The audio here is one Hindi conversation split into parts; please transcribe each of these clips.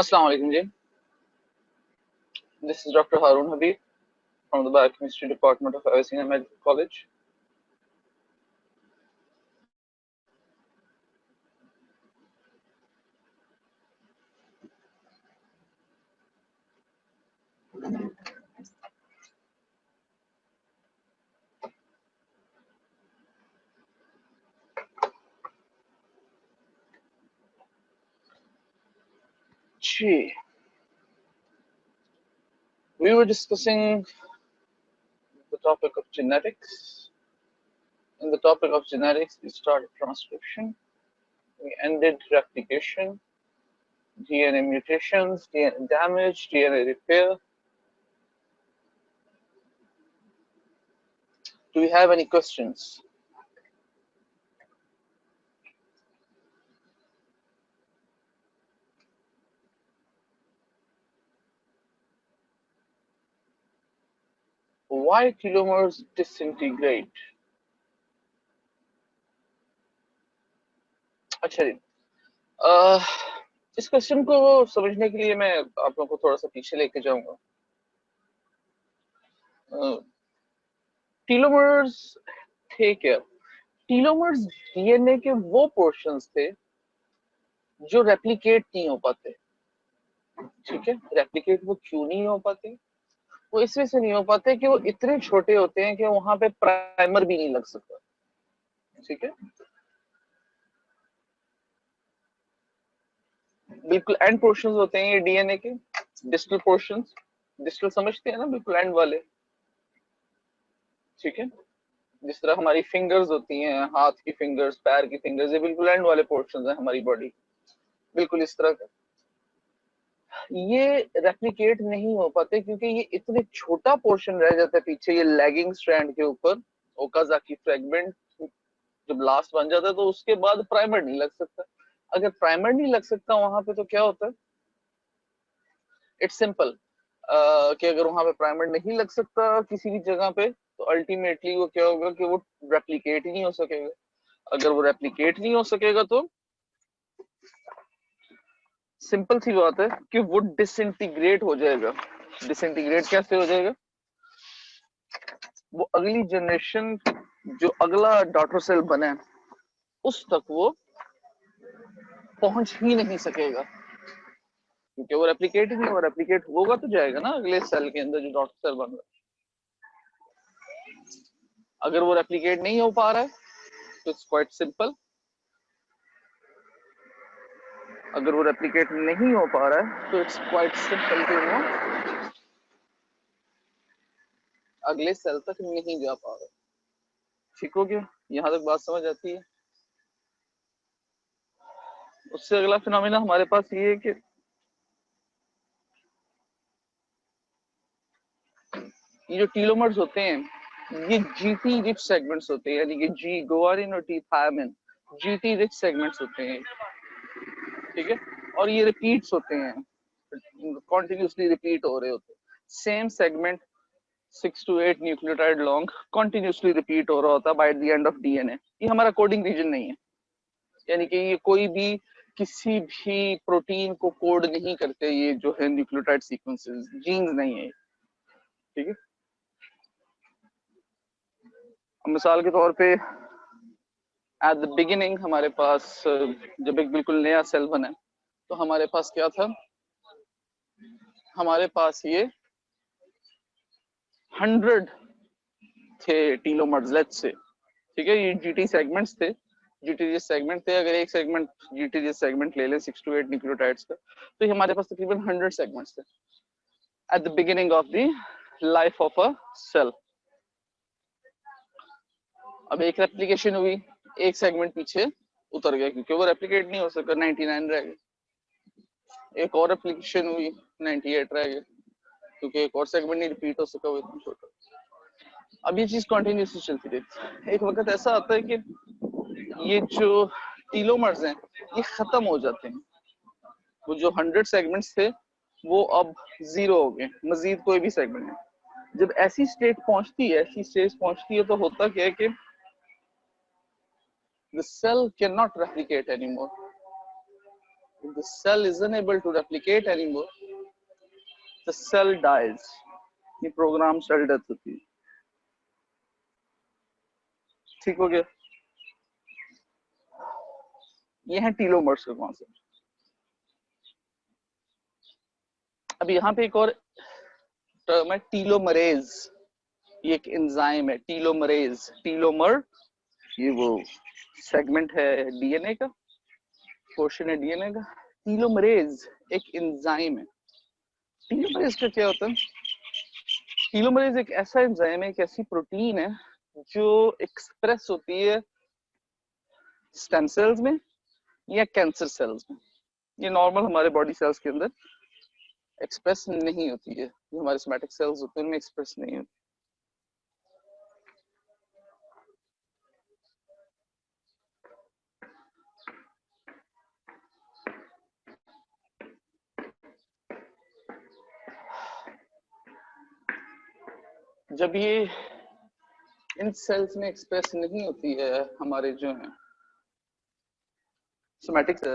Assalamu alaikum ji. This is Dr. Harun Habib from the Biochemistry Department of Avicenna Medical College. Gee. We were discussing the topic of genetics. In the topic of genetics, we started transcription, we ended replication, DNA mutations, DNA damage, DNA repair. Do we have any questions? Why telomeres disintegrate? अच्छा जी, इस क्वेश्चन को समझने के लिए मैं आप लोगों को थोड़ा सा पीछे लेके जाऊंगा। टीलोमर्स थे क्या? टीलोमर्स डीएनए के वो पोर्शंस थे जो रेप्लिकेट नहीं हो पाते। ठीक है, रेप्लिकेट वो क्यों नहीं हो पाते? वो इस वजह से नहीं हो पाते कि वो इतने छोटे होते हैं कि वहां पे प्राइमर भी नहीं लग सकता। ठीक है, बिल्कुल एंड पोर्शंस होते हैं ये डीएनए के, डिस्टल पोर्शंस। डिस्टल समझते हैं ना, बिल्कुल एंड वाले। ठीक है, जिस तरह हमारी फिंगर्स होती हैं, हाथ की फिंगर्स, पैर की फिंगर्स, ये बिल्कुल एंड वाले पोर्शंस हैं हमारी बॉडी, बिल्कुल इस तरह का। ये रेप्लिकेट नहीं हो पाते क्योंकि ये इतने छोटा पोर्शन रह जाता है पीछे, ये लैगिंग स्ट्रैंड के ऊपर। ओकाजाकी फ्रेगमेंट जब लास्ट बन जाता है तो उसके बाद प्राइमर नहीं लग सकता। अगर प्राइमर नहीं लग सकता वहां पे तो क्या होता है? इट्स सिंपल कि अगर वहां पे प्राइमर नहीं लग सकता किसी भी जगह पे तो अल्टीमेटली वो क्या होगा कि वो रेप्लिकेट ही नहीं हो सकेगा। अगर वो रेप्लिकेट नहीं हो सकेगा तो सिंपल सी बात है कि वो डिसइंटीग्रेट हो जाएगा। डिसइंटीग्रेट कैसे हो जाएगा? वो अगली जनरेशन, जो अगला डॉटर सेल बने, उस तक वो पहुंच ही नहीं सकेगा क्योंकि वो रेप्लिकेट ही नहीं हो। रेप्लिकेट होगा तो जाएगा ना अगले सेल के अंदर जो डॉटर सेल बन रहा है। अगर वो रेप्लिकेट नहीं हो पा रहा है तो इट्स क्वाइट सिंपल। अगर वो रेप्लिकेट नहीं हो पा रहा है तो इट्स क्वाइट सिंपल कि वो अगले सेल तक नहीं जा पा रहा। ठीक हो गया? यहां तक बात समझ आती है? उससे अगला फिनोमेना हमारे पास ये है कि ये जो टीलोमर्स होते हैं ये जीटी रिच सेगमेंट्स होते हैं, यानी कि जी गुआनिन और T thymine GT rich segments होते हैं। ठीक है, और ये रिपीट्स होते हैं, कॉन्टिन्यूसली रिपीट हो रहे होते हैं। Same segment 6 to 8 nucleotide long continuously repeat हो रहा होता है by the end of DNA. ये हमारा कोडिंग रीजन नहीं है, यानी कि ये कोई भी किसी भी प्रोटीन को कोड नहीं करते, ये जो है न्यूक्लियोटाइड सीक्वेंसेस, जीन्स नहीं है। ठीक है, मिसाल के तौर पे एट द बिगिनिंग हमारे पास जब एक बिल्कुल नया सेल बना तो हमारे पास क्या था? हमारे पास ये 100 थे टीलोमर्स, लेट्स से। ठीक है, ये जीटी सेगमेंट्स थे, जीटीजीएस सेगमेंट थे। अगर एक सेगमेंट जीटीजीएस सेगमेंट ले लें 6 to 8 न्यूक्लियोटाइड्स का, तो ये हमारे पास तकरीबन 100 सेगमेंट्स थे at the beginning of the life of a cell. अब एक रेप्लिकेशन हुई, एक सेगमेंट पीछे उतर गया क्योंकि वो रेप्लिकेट नहीं हो सका, 99 रह गए। एक और रेप्लिकेशन हुई, 98 रह गए क्योंकि एक और सेगमेंट नहीं रिपीट हो सका, वो इतना छोटा। अब ये चीज कंटिन्यूसली चलती रहती। एक वक्त ऐसा आता है कि ये जो टीलोमर्स हैं ये खत्म हो जाते हैं। वो जो 100 सेगमेंट्स थे वो अब 0 हो गए, मजीद कोई भी सेगमेंट नहीं। जब ऐसी स्टेज पहुंचती है तो होता क्या है कि the cell cannot replicate anymore. If the cell is unable to replicate anymore, the cell dies. ये प्रोग्राम सेल डेथ होती है. ठीक हो गया. ये है टीलोमर्स का कॉन्सेप्ट. अब यहाँ पे एक और टर्म है टीलोमरेज. ये एक एंजाइम है टीलोमरेज. टीलोमर ये वो सेगमेंट है डीएनए का, पोर्शन है डीएनए का. टीलोमरेज एक एंजाइम है. टीलोमरेज का क्या होता है? टीलोमरेज एक ऐसा एंजाइम है, एक ऐसी प्रोटीन है जो एक्सप्रेस होती है स्टेम सेल्स में या कैंसर सेल्स में. ये नॉर्मल हमारे बॉडी सेल्स के अंदर एक्सप्रेस नहीं होती है. जो हमारे सोमैटिक सेल्स होते हैं उनमें एक्सप्रेस नहीं होती. जब ये इन सेल्स में एक्सप्रेस नहीं होती है हमारे जो है सोमैटिक के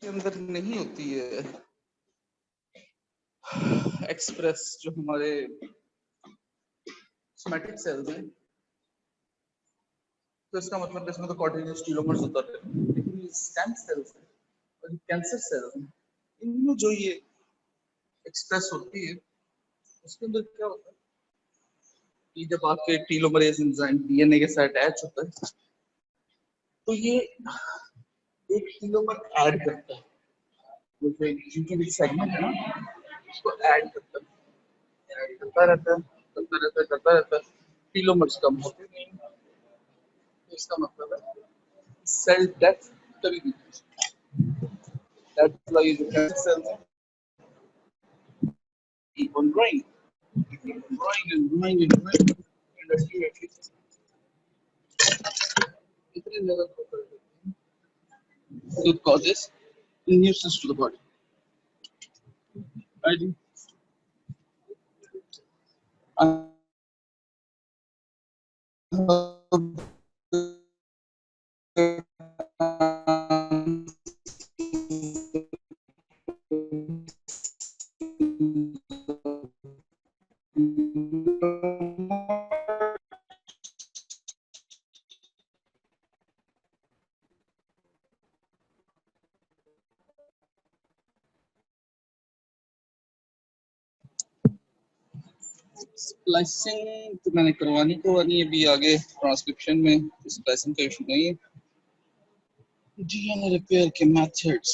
अंदर नहीं होती है एक्सप्रेस जो हमारे सोमैटिक सेल्स हैं, तो इसका मतलब इसमें तो कॉर्टिनियस टीलोमर्स होता है. लेकिन स्टेम सेल्स और कैंसर सेल्स इनमें जो ये एक्सप्रेस होती है उसके अंदर क्या होता है कि जब आपके टीलोमरेज एंजाइम डीएनए के साथ अटैच होता है तो ये एक टीलोमर ऐड करता है. वो जो एक सेगमेंट है ना उसको ऐड करता है. ऐड करता रहता है, करता रहता है. टीलोमर्स कम होते नहीं. तो इसका मतलब है सेल डेथ कभी भी. That's why the cancer cells keep on growing. Keep on growing and growing and growing. And ultimately, इतने लेवल पर कर देते हैं. So it causes nuisance to the body. Right? Splicing तो मैंने करवानी है अभी आगे ट्रांसक्रिप्शन में. स्प्लाइसिंग का इशू नहीं है. डीएनए रिपेयर के मेथड्स.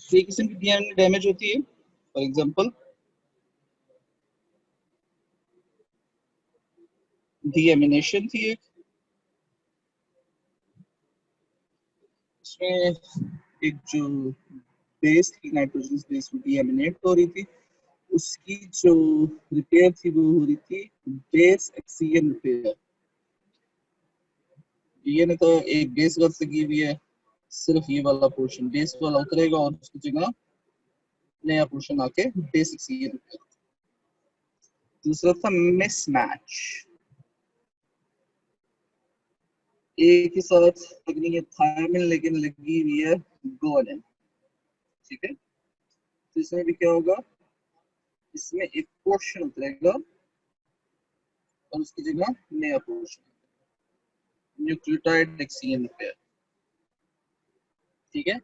एक किस्म की डीएनए डैमेज होती है. फॉर एग्जांपल डीएमिनेशन थी एक. उसमें एक जो बेस थी नाइट्रोजन बेस डीएमिनेट हो रही थी. उसकी जो रिपेयर थी वो हो रही थी बेस एक्सियन रिपेयर. डीएनए तो एक बेस वर्क लगी हुई है. सिर्फ ये वाला पोर्शन बेस वाला उतरेगा और उसकी जगह नया पोर्शन आके बेस एक्सियन रिपेयर. दूसरा था मिसमैच. एक ही साथ लगनी है थायमिन लेकिन लगी हुई है गुआनिन. ठीक है. तो इसमें भी क्या होगा, इसमें एक पोर्शन उतरेगा और उसकी जगह नया पोर्शन. Nucleotide एक्सियन pair. ठीक है.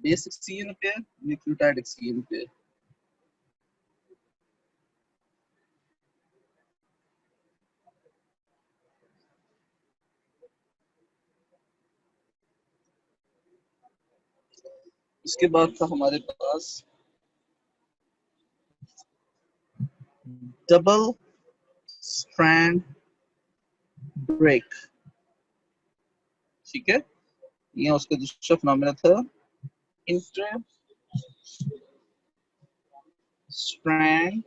Base एक्सियन pair, nucleotide एक्सियन pair. इसके बाद था हमारे पास डबल स्ट्रैंड ब्रेक. ठीक है. ये उसका दूसरा फिनोमेना था inter strand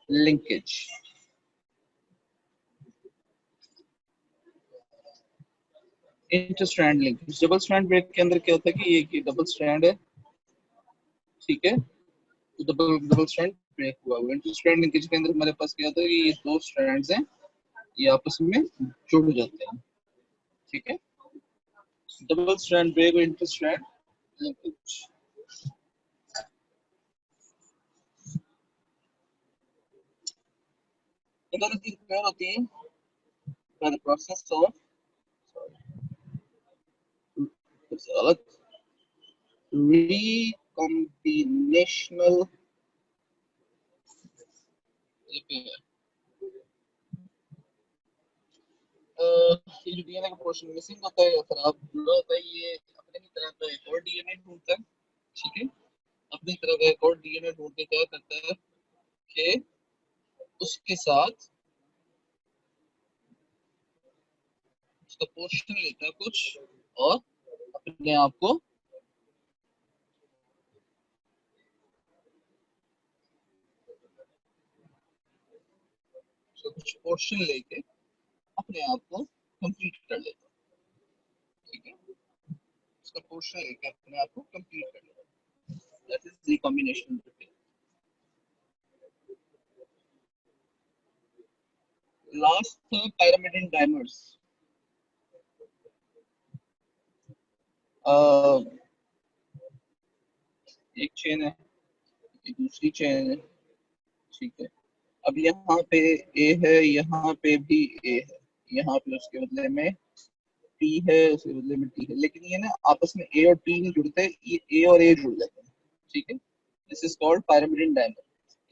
linkage. Inter strand linkage double strand break के अंदर क्या होता है कि ये डबल स्ट्रैंड है, ठीक है, तो डबल डबल स्ट्रैंड ब्रेक हुआ। इंटर स्ट्रैंड लिंकेज के अंदर हमारे पास क्या होता है कि ये दो स्ट्रैंड्स हैं, ये आपस में जुड़ जाते हैं, ठीक है। डबल स्ट्रैंड ब्रेक और इंटर स्ट्रैंड लिंकेज। रिपेयर होती है by the process of recombinational repair। ये जो डीएनए का पोर्शन मिसिंग होता है या खराब हुआ होता है, ये अपने ही तरह का एक और डीएनए ढूंढता है, ठीक है, अपनी तरह का एक और डीएनए ढूंढ के क्या करता है कि उसके साथ उसका पोर्शन लेता है कुछ और अपने आप को कुछ पोर्शन लेके अपने आप को कंप्लीट कर लेता है, ठीक है, उसका पोर्शन लेके अपने आप को कंप्लीट कर लेता है, that is recombination repair. Last था pyrimidine डाइमर्स। एक चेन है, एक दूसरी चेन है, ठीक है। अब यहाँ पे ए है, यहाँ पे भी ए है, यहाँ पे उसके बदले में टी है, उसके बदले में टी है, लेकिन ये ना आपस में ए और टी नहीं जुड़ते, ये ए और ए जुड़ जाते हैं, ठीक है। This is called pyrimidine dimer.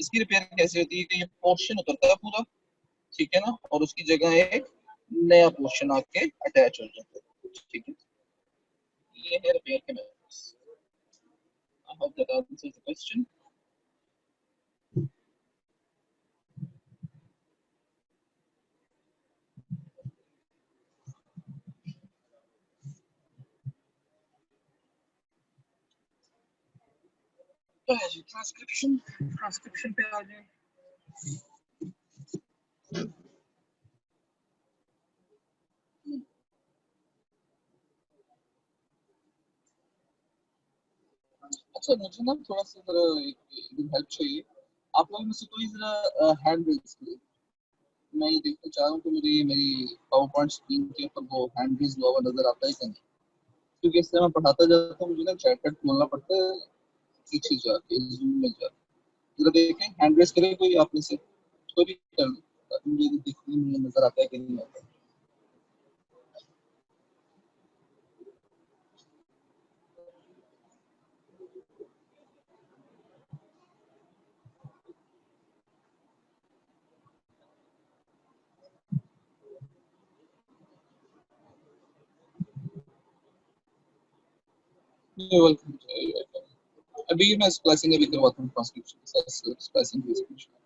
इसकी रिपेयर कैसे होती है कि ये पोर्शन उतरता है पूरा, ठीक है ना, और उसकी जगह एक नया पोर्शन आके अटैच हो जाता है, ठीक है। ये है रिपेयर के methods. I hope that answers the question. Transcription, transcription पे आ जाए। अच्छा मुझे ना थोड़ा सा जरा एक हेल्प चाहिए, आप लोग में से कोई जरा हैंड रेज करें। मैं ये देखना चाह रहा हूँ कि मुझे ये मेरी पावर पॉइंट स्क्रीन के ऊपर वो हैंड रेज हुआ नजर आता है कि नहीं, क्योंकि इससे मैं पढ़ाता जाता हूँ, मुझे ना चैट पैड खोलना पड़ता है पीछे जाके जूम में जाके। जरा देखें हैंड रेज करें कोई आप में से, कोई भी कर लो ताकि मुझे देखने में नजर आता है कि नहीं आता। अभी मैं स्प्लाइसिंग अभी करवाता हूँ ट्रांसक्रिप्शन के साथ, स्प्लाइसिंग की screenshot.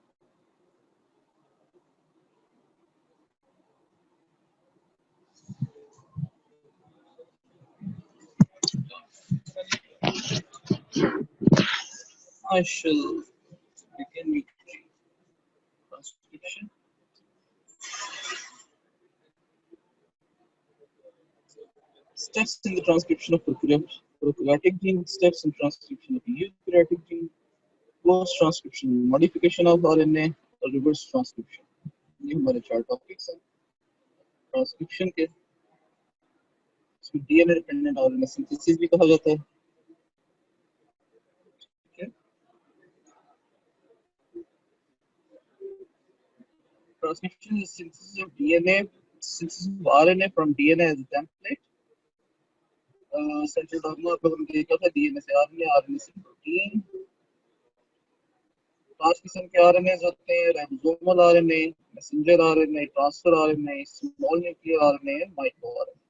I shall begin with transcription. Steps in the transcription of prokaryotic gene, steps in transcription of eukaryotic gene, post-transcription modification of RNA और reverse transcription। ये हमारे चार टॉपिक्स हैं ट्रांसक्रिप्शन के। इसमें डीएनए डिपेंडेंट आरएनए सिंथेसिस भी कहा जाता है, ठीक है। Transcription is synthesis of DNA, synthesis of RNA from DNA as a template। Central dogma पर हम देखा था डीएनए से आरएनए, आरएनए से प्रोटीन। पांच किस्म के आरएनए होते हैं, ribosomal RNA, messenger RNA, transfer RNA, small nuclear RNA, micro RNA.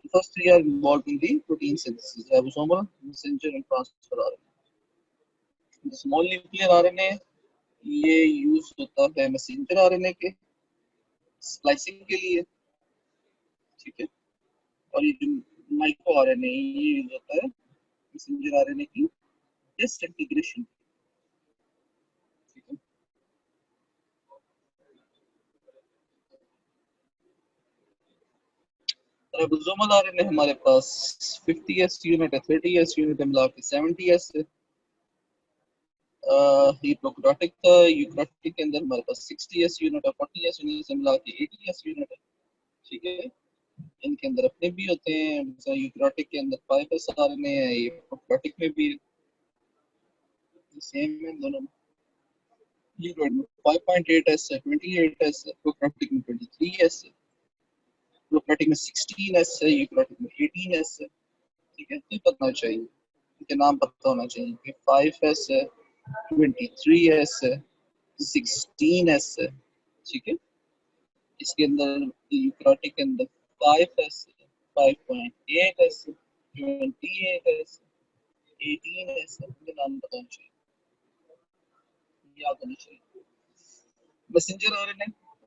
The first three are involved in the protein synthesis: ribosomal, messenger, and transfer RNA। The small nuclear RNA ये यूज होता है मैसेंजर आरएनए के स्प्लाइसिंग के लिए, और ये जो माइक्रो आरएनए ये यूज होता है मैसेंजर आरएनए की डिसइंटीग्रेशन। ठीक है, राइबोसोमल आरएनए हमारे पास 50s यूनिट है, 30s यूनिट है, मिला के 70s है। ये प्रोकैरियोटिक था, यूकैरियोटिक के अंदर हमारे पास 60s यूनिट है, 40s यूनिट से मिला के 80s यूनिट है। ठीक है, इनके अंदर अपने भी होते हैं, यूकैरियोटिक के अंदर 5s आरएनए है, ये प्रोकैरियोटिक में भी सेम है दोनों में। यूकैरियोट में 5.8s है, 28s है, प्रोकैरियोटिक में 23s है, प्रोकैरियोटिक में 16s है, यूकैरियोटिक में 18s है। ठीक है, तो पता चाहिए, इनके नाम पता होना चाहिए कि 5s है, 23s है, 16s है। ठीक है, इसके अंदर यूकैरियोटिक के अंदर 5s है, 5.8s है, 28s, 18s है, इनके नाम पता होना चाहिए, याद होना चाहिए। मैसेंजर आरएनए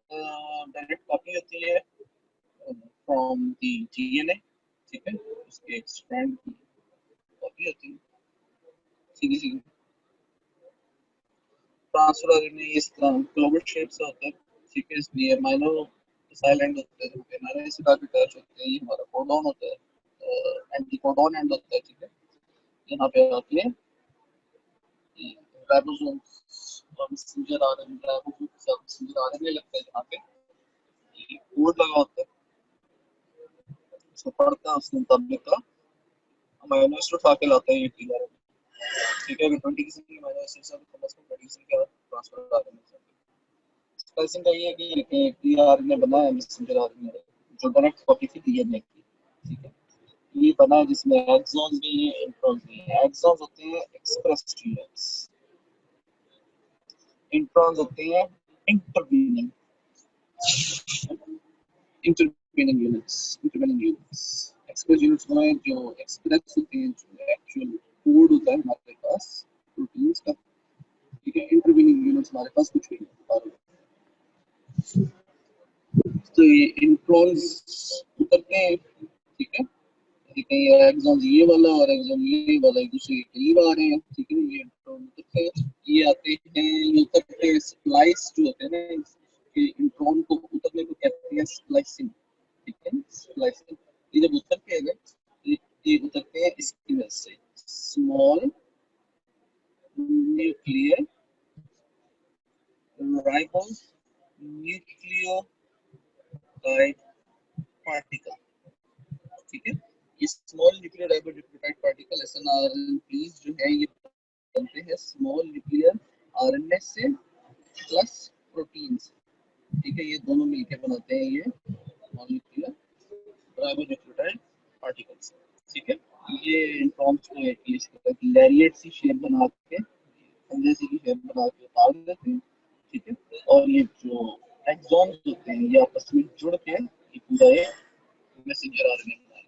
डायरेक्ट कॉपी होती है फ्रॉम द डीएनए। ठीक है, उसके स्ट्रैंड की कॉपी होती है सीधी सीधी। ट्रांसफर आरएनए इस तरह ग्लोबल शेप से होता है। ठीक है, इसलिए अमीनो साइलेंट होते हैं, अमीनो एसिड आके अटैच होते हैं, ये हमारा कोडॉन होता है, एंटी कोडॉन एंड होता है। ठीक है, यहाँ पे आके राइबोसोम्स और मैसेंजर आरएनए, राइबोसोम के साथ मैसेंजर आरएनए लगता है, जहाँ पे ये कोड लगा होता है, उसको पढ़ता है, उसके मुताबिक का अमीनो एसिड उठा के लाता है ये टीआर। ठीक है, अगर 20 किसी की अमीनो एसिड से तो बस 20 का ट्रांसफर आ रहा है। स्प्लाइसिंग का ये है कि एक टीआरएनए बना है मैसेंजर आरएनए जो डायरेक्ट कॉपी थी डीएनए की। ठीक है, ये बना है जिसमें एक्सॉन्स भी हैं, इंट्रॉन्स भी हैं। एक्सॉन्स होते हैं एक्सप्रेस्ड यूनिट्स, इंट्रॉन्स होते हैं intervening intervening units. Intervening units express units में जो एक्सप्रेस होते हैं, जो एक्चुअल कोड होता है हमारे पास प्रोटीन्स का। ठीक है, इंटरवीनिंग यूनिट्स हमारे पास कुछ भी नहीं। तो ये इंट्रॉन्स उतरते हैं। ठीक है, कहीं एग्जाम ये वाला और एग्जाम ये वाला एक दूसरे के करीब आ रहे हैं। ठीक है, ये इंट्रॉन उतरते हैं, ये आते हैं, ये उतरते हैं। स्प्लाइस जो होते हैं ना, कि इंट्रॉन को उतरने को कहते हैं स्प्लाइसिंग। ठीक है, स्प्लाइसिंग ये जब उतरते हैं ना, ये उतरते हैं इसकी वजह से, small nuclear ribo nucleotide particle. ठीक है, ये स्मॉल न्यूक्लियर राइबोन्यूक्लियोटाइड पार्टिकल एसएनआरएनपीज जो है, ये बनते हैं स्मॉल न्यूक्लियर आरएनए से प्लस प्रोटीन से। ठीक है, ये दोनों मिलकर बनाते हैं ये स्मॉल न्यूक्लियर राइबोन्यूक्लियोटाइड पार्टिकल्स। ठीक है, ये इंट्रॉन्स को एक लैरिएट सी शेप बना के, पंजे सी की शेप बना के उतार देते हैं। ठीक है, और ये जो एक्सॉन्स होते हैं ये आपस में जुड़ के ये पूरा एक मैसेंजर आरएनए बनाते हैं।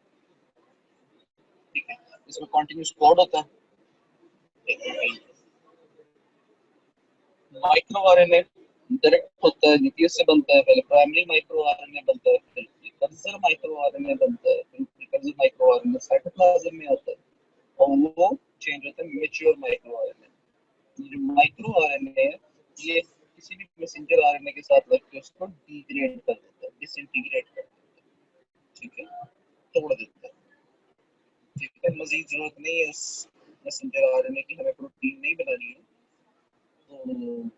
ठीक है, इसमें कॉन्टिन्यूस कोड होता है। माइक्रो आरएनए डायरेक्ट होता है, न्यूक्लियस से बनता है। पहले प्राइमरी माइक्रो आरएनए बनता है, फिर प्रिकर्सर माइक्रो आरएनए बनता है, फिर प्रिकर्सर माइक्रो आरएनए साइटोप्लाज्म में आता है, और वो चेंज होता है मैच्योर माइक्रो आरएनए। ये जो माइक्रो आरएनए है, ये किसी भी मैसेंजर आरएनए के साथ लगकर उसको डिग्रेड कर देता है, डिसइंटीग्रेट कर देता है। ठीक है, तोड़ देता है। ठीक है, मजीद जरूरत नहीं है उस मैसेंजर आरएनए की, हमें प्रोटीन नहीं बनानी है। तो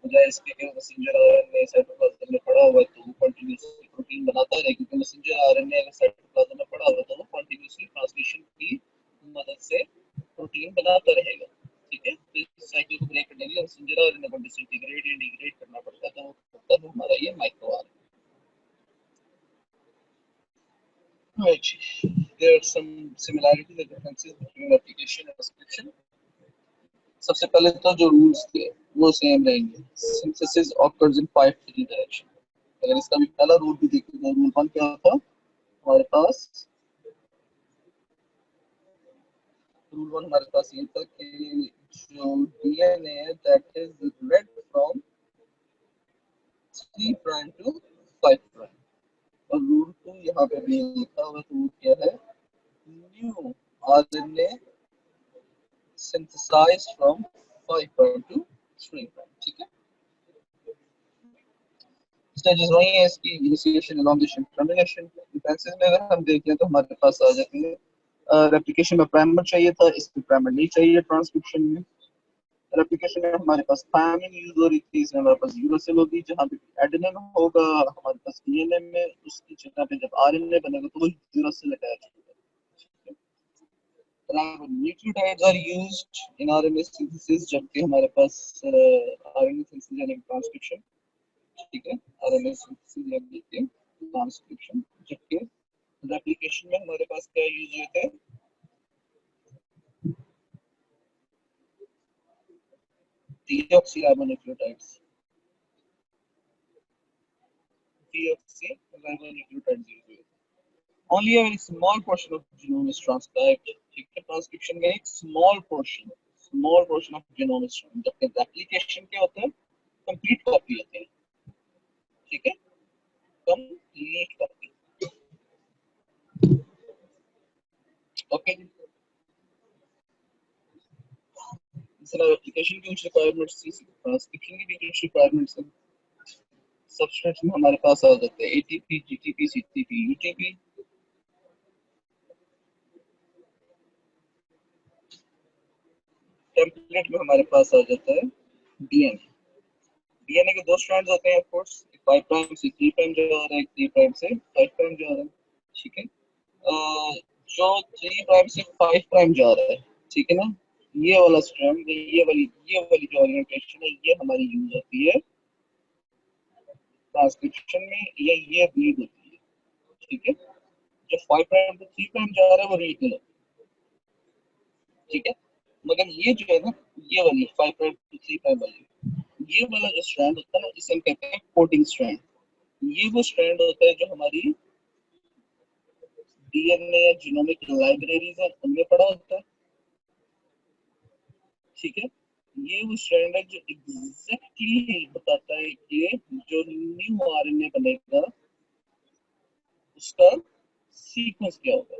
बजाय इसके कि मैसेंजर आरएनए साइटोप्लाज्म में पड़ा हुआ है तो वो कंटिन्यूसली प्रोटीन बनाता रहे, क्योंकि मैसेंजर आरएनए अगर साइटोप्लाज्म में पड़ा हुआ है तो वो कंटिन्यूसली ट्रांसलेशन की मदद से प्रोटीन बनाता रहेगा। ठीक है, तो इस साइकिल को ब्रेक करने के लिए मैसेंजर आरएनए को डिसइंटीग्रेट या डिग्रेड करना पड़ता है, तो वो करता है हमारा ये micro RNA. Right. There are some similarities and differences between replication and transcription. सबसे पहले तो जो रूल्स थे वो सेम रहेंगे। Synthesis occurs in 5 direction. अगर इसका भी पहला रूल भी देखें तो रूल 1 क्या था हमारे पास? रूल 1 हमारे पास ये था कि जो डीएनए है that is read from 3 prime to 5 prime. और रूल 2 यहाँ पे भी लिखा हुआ, तो वो क्या है? new RNA synthesized from 5 prime to 3 prime. ठीक है, स्टेजेस वही है इसकी, इनिशिएशन, एलोंगेशन, टर्मिनेशन। डिफरेंसेस में अगर हम देखें तो हमारे पास आ जाती है रेप्लिकेशन में प्राइमर चाहिए था, इसमें प्राइमर नहीं चाहिए। ट्रांसक्रिप्शन में रेप्लिकेशन में हमारे पास थायमिन यूज हो रही थी, इसमें हमारे पास यूरासिल होगी, जहाँ पे एडेनिन होगा हमारे पास डीएनए में, उसकी जगह पे जब आरएनए बनेगा तो वो यूरासिल अटैच होगा। Nucleotides are used in RNA synthesis, जबकि हमारे पास आरएनए सिंथेसिस यानी ट्रांसक्रिप्शन, ठीक है, आरएनए सिंथेसिस यानी ट्रांसक्रिप्शन, जबकि रेप्लिकेशन में हमारे पास क्या यूज होते हैं, deoxyribonucleotides, deoxyribonucleotides यूज होते हैं। Only a very small portion of genome is transcribed, ठीक है, ट्रांसक्रिप्शन में एक small portion of genome is transcribed, जबकि रेप्लिकेशन क्या होता है, कंप्लीट कॉपी होती है, ठीक है, कंप्लीट कॉपी। ओके, रेप्लिकेशन की कुछ रिक्वायरमेंट्स थी, ट्रांसक्रिप्शन की भी कुछ रिक्वायरमेंट्स हैं। सबस्ट्रेट्स में हमारे पास आ जाते हैं ATP, GTP, CTP, UTP. Template में हमारे पास आ जाता है डीएनए। डीएनए के दो स्ट्रैंड्स होते हैं, ऑफ कोर्स, 5 प्राइम से 3 प्राइम जा रहा है, 3 प्राइम से 5 प्राइम जा रहा है, ठीक है। जो 3 प्राइम से 5 प्राइम जा रहा है, ठीक है ना, ये वाला स्ट्रैंड, ये वाली जो ओरिएंटेशन है, ये हमारी यूज होती है ट्रांसक्रिप्शन में, ये रीड होती है, ठीक है। जो 5 प्राइम से 3 प्राइम जा रहा है वो रीड नहीं होती, ठीक है। मगर ये जो है ना, ये वाली 5 प्राइम टू 3 प्राइम वाली, ये वाला जो स्ट्रैंड होता है ना, इसे हम कहते हैं कोडिंग स्ट्रैंड। ये वो स्ट्रैंड होता है जो हमारी डीएनए या जीनोमिक लाइब्रेरीज है उनमें पड़ा होता है, ठीक है। ये वो स्ट्रैंड है जो एग्जैक्टली बताता है कि जो न्यू आरएनए बनेगा उसका सीक्वेंस क्या होगा,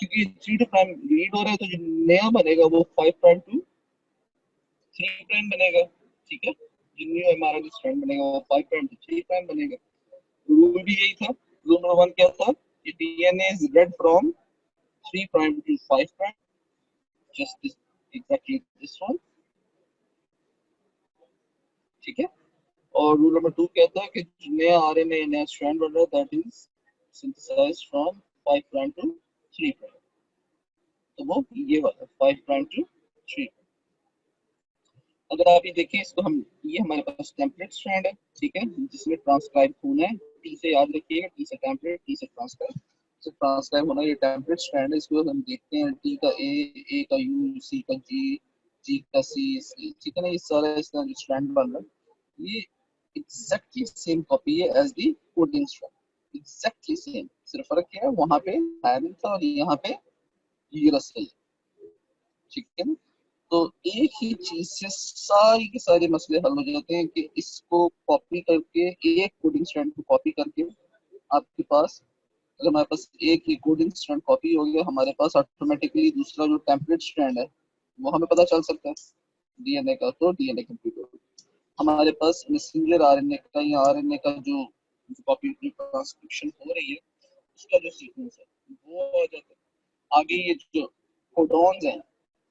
क्योंकि 3 टू प्राइम रीड हो रहा है, तो जो नया बनेगा वो 5 प्राइम टू 3 प्राइम बनेगा, ठीक है। जो न्यू हमारा जो स्ट्रैंड बनेगा वो 5 प्राइम टू 3 प्राइम बनेगा। रूल भी यही था। रूल नंबर 1 क्या था कि DNA is read from 3 prime to 5 prime, just this, exactly this one, ठीक है। और रूल नंबर 2 क्या था कि नया आरएनए नया स्ट्रैंड बन रहा है, that is synthesized from 5 prime to 3 prime, तो वो ये वाला 5 prime to 3। अगर आप ये देखें इसको हम, ये हमारे पास टेम्पलेट स्ट्रैंड है, ठीक है, जिसमें ट्रांसक्राइब होना है, टी से याद रखिएगा, टी से टेम्पलेट, टी से ट्रांसक्राइब, से ट्रांसक्राइब होना, ये टेम्पलेट स्ट्रैंड है। इसको हम देखते हैं, टी का ए का यू, सी का जी, जी का सी, ठीक है ना, ये सारा इस तरह जो स्ट्रैंड बन रहा है, ये एग्जैक्टली सेम कॉपी है as the coding strand, exactly same. सिर्फ फर्क क्या है, वहां पे थायमिन था और यहाँ पे यूरासिल, ठीक है ना। तो एक ही चीज से सारी के सारे मसले हल हो जाते हैं कि इसको कॉपी करके, एक कोडिंग स्ट्रैंड को कॉपी करके आपके पास, अगर हमारे पास एक ही कोडिंग स्ट्रैंड कॉपी हो गया, हमारे पास ऑटोमेटिकली दूसरा जो टेम्पलेट स्ट्रैंड है वो हमें पता चल सकता है डीएनए का, तो डीएनए कंप्लीट हो गया। हमारे पास मैसेंजर आरएनए का या आरएनए का जो कॉपी ट्रांसक्रिप्शन हो रही है उसका जो सीक्वेंस है वो आ जाता है। आगे ये जो कोडॉन्स हैं,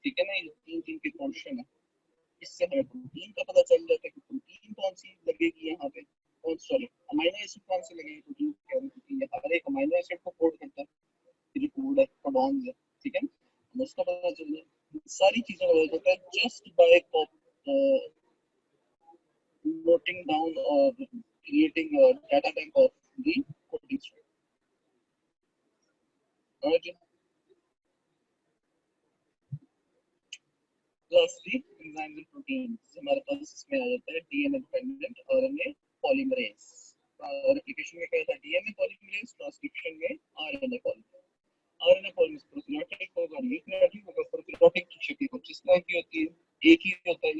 ठीक है ना, ये 3 के पोर्शन है, इससे हमें प्रोटीन का पता चल जाता है कि प्रोटीन कौन सी लगेगी यहाँ पे, और सॉरी अमीनो एसिड कौन सी लगेगी प्रोटीन के, क्योंकि हर एक अमीनो एसिड को कोड करता है, ये जो कोड है कोडॉन्स है, ठीक है, तो उसका पता चल जाए, सारी चीजें पता चलता है जस्ट बाय नोटिंग डाउन और creating data bank of the coding structure. Lastly, enzymes and proteins, हमारे पास इसमें आ जाता है DNA dependent RNA polymerase. Replication में क्या था, डीएनए पॉलीमरेज, ट्रांसक्रिप्शन में RNA polymerase. RNA polymerase prokaryotic होगा, यूकैरियोटिक होगा। प्रोकैरियोटिक की शक्ल कुछ इस तरह की होती है, एक ही होता है।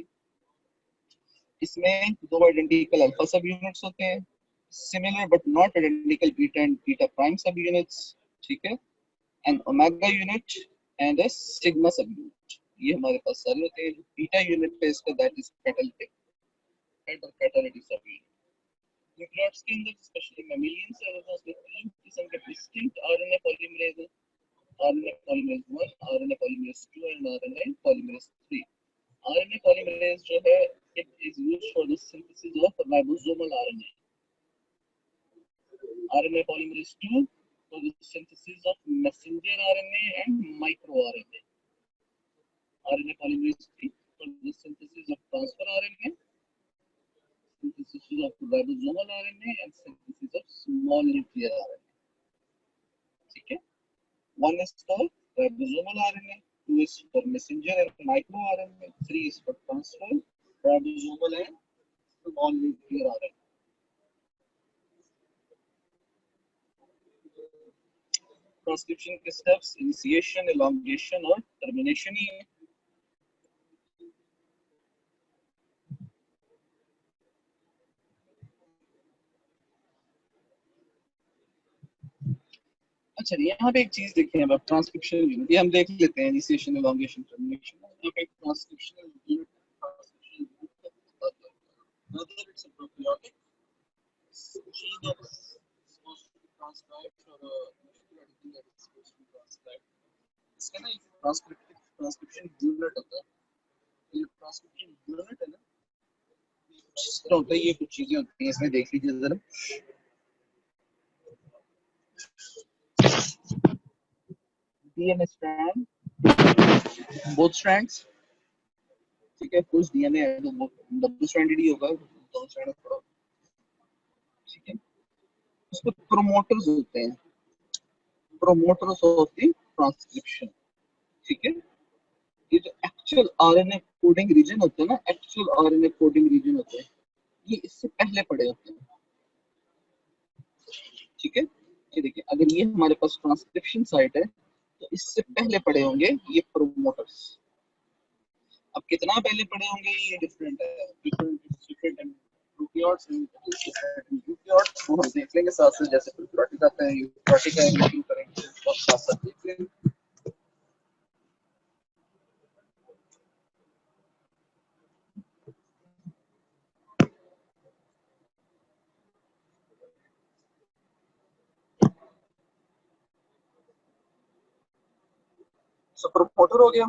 इसमें दो आइडेंटिकल अल्फा सब यूनिट्स होते हैं, similar but not identical beta and beta prime subunits, ठीक है, an omega unit and a sigma subunit. ये हमारे पास सारे होते हैं. जो बीटा यूनिट है इसका that is catalytic head और catalytic subunit. न्यूक्लियोटाइड्स के अंदर स्पेशली मैमेलियन सेल्स में तीन किस्म के डिस्टिंक्ट आरएनए पॉलीमरेज है. RNA polymerase 1, RNA polymerase 2 and RNA polymerase 3. RNA polymerase जो है it is used for the synthesis of ribosomal RNA. RNA polymerase 2 for the synthesis of messenger RNA and microRNA. RNA polymerase 3 for the synthesis of transfer RNA, synthesis of ribosomal RNA and synthesis of small nuclear RNA. ठीक है. One is for ribosomal RNA, 2 is for messenger and microRNA, 3 is for transfer ribosomal and small nuclear RNA. Transcription के स्टेप्स इनिशिएशन, एलोंगेशन और टर्मिनेशन ही है. अच्छा, यहाँ पे एक चीज देखें. अब ट्रांसक्रिप्शन यूनिट ये हम देख लेते हैं. Initiation, elongation, termination. यहाँ पे transcriptional unit, transcriptional unit whether it's a prokaryotic gene that is supposed to be transcribed or a molecular gene that is supposed to be transcribed. इसका ना एक ट्रांसक्रिप्शन यूनिट होता है. ये ट्रांसक्रिप्शन यूनिट है ना, इस तरह होता है. ये कुछ चीजें होती हैं इसमें, देख लीजिए जरा. DNA strand, both strands, ठीक है. कुछ DNA है तो डबल स्ट्रैंडेड ही होगा, दोनों स्ट्रैंड थोड़ा, ठीक है. उसको प्रोमोटर्स होते हैं, प्रोमोटर्स ऑफ द ट्रांसक्रिप्शन, ठीक है. ये जो एक्चुअल आरएनए कोडिंग रीजन होते हैं ना, एक्चुअल आरएनए कोडिंग रीजन होते हैं, ये इससे पहले पड़े होते हैं, ठीक है. ये देखिए, अगर ये हमारे पास ट्रांसक्रिप्शन साइट है तो इससे पहले पड़े होंगे ये प्रोमोटर्स. अब कितना पहले पड़े होंगे ये डिफरेंट है. डिफरेंट यूकेरियोट्स यूकेरियोट्स को हम देख लेंगे साथ साथ. जैसे यूकेरियोटिक आते हैं, यूकेरियोटिक का रिव्यू करेंगे और साथ साथ देख लेंगे. सो प्रोमोटर हो गया,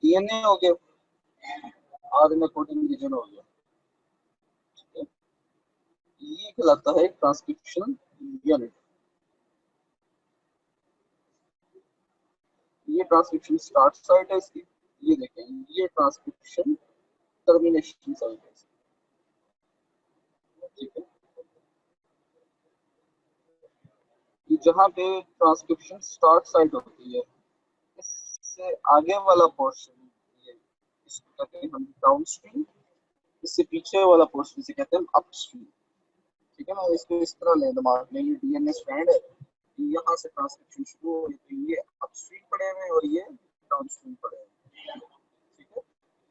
डीएनए हो गया, आरएनए कोडिंग रीजन हो गया, ठीक है. ये कहलाता है ट्रांसक्रिप्शन यूनिट. ये ट्रांसक्रिप्शन स्टार्ट साइट है इसकी. ये देखें, ये ट्रांसक्रिप्शन टर्मिनेशन साइट है, ठीक है. ये जहाँ पे ट्रांसक्रिप्शन स्टार्ट साइट होती है, इससे आगे वाला पोर्शन, ये इसको कहते हैं हम डाउनस्ट्रीम. इससे पीछे वाला पोर्शन इसे कहते हैं अपस्ट्रीम, ठीक है ना. इसको इस तरह लें दिमाग में. ये डीएनए स्ट्रैंड है, यहाँ से ट्रांसक्रिप्शन शुरू हो रही है. ये अपस्ट्रीम पड़े हुए और ये डाउनस्ट्रीम पड़े हुए, ठीक है.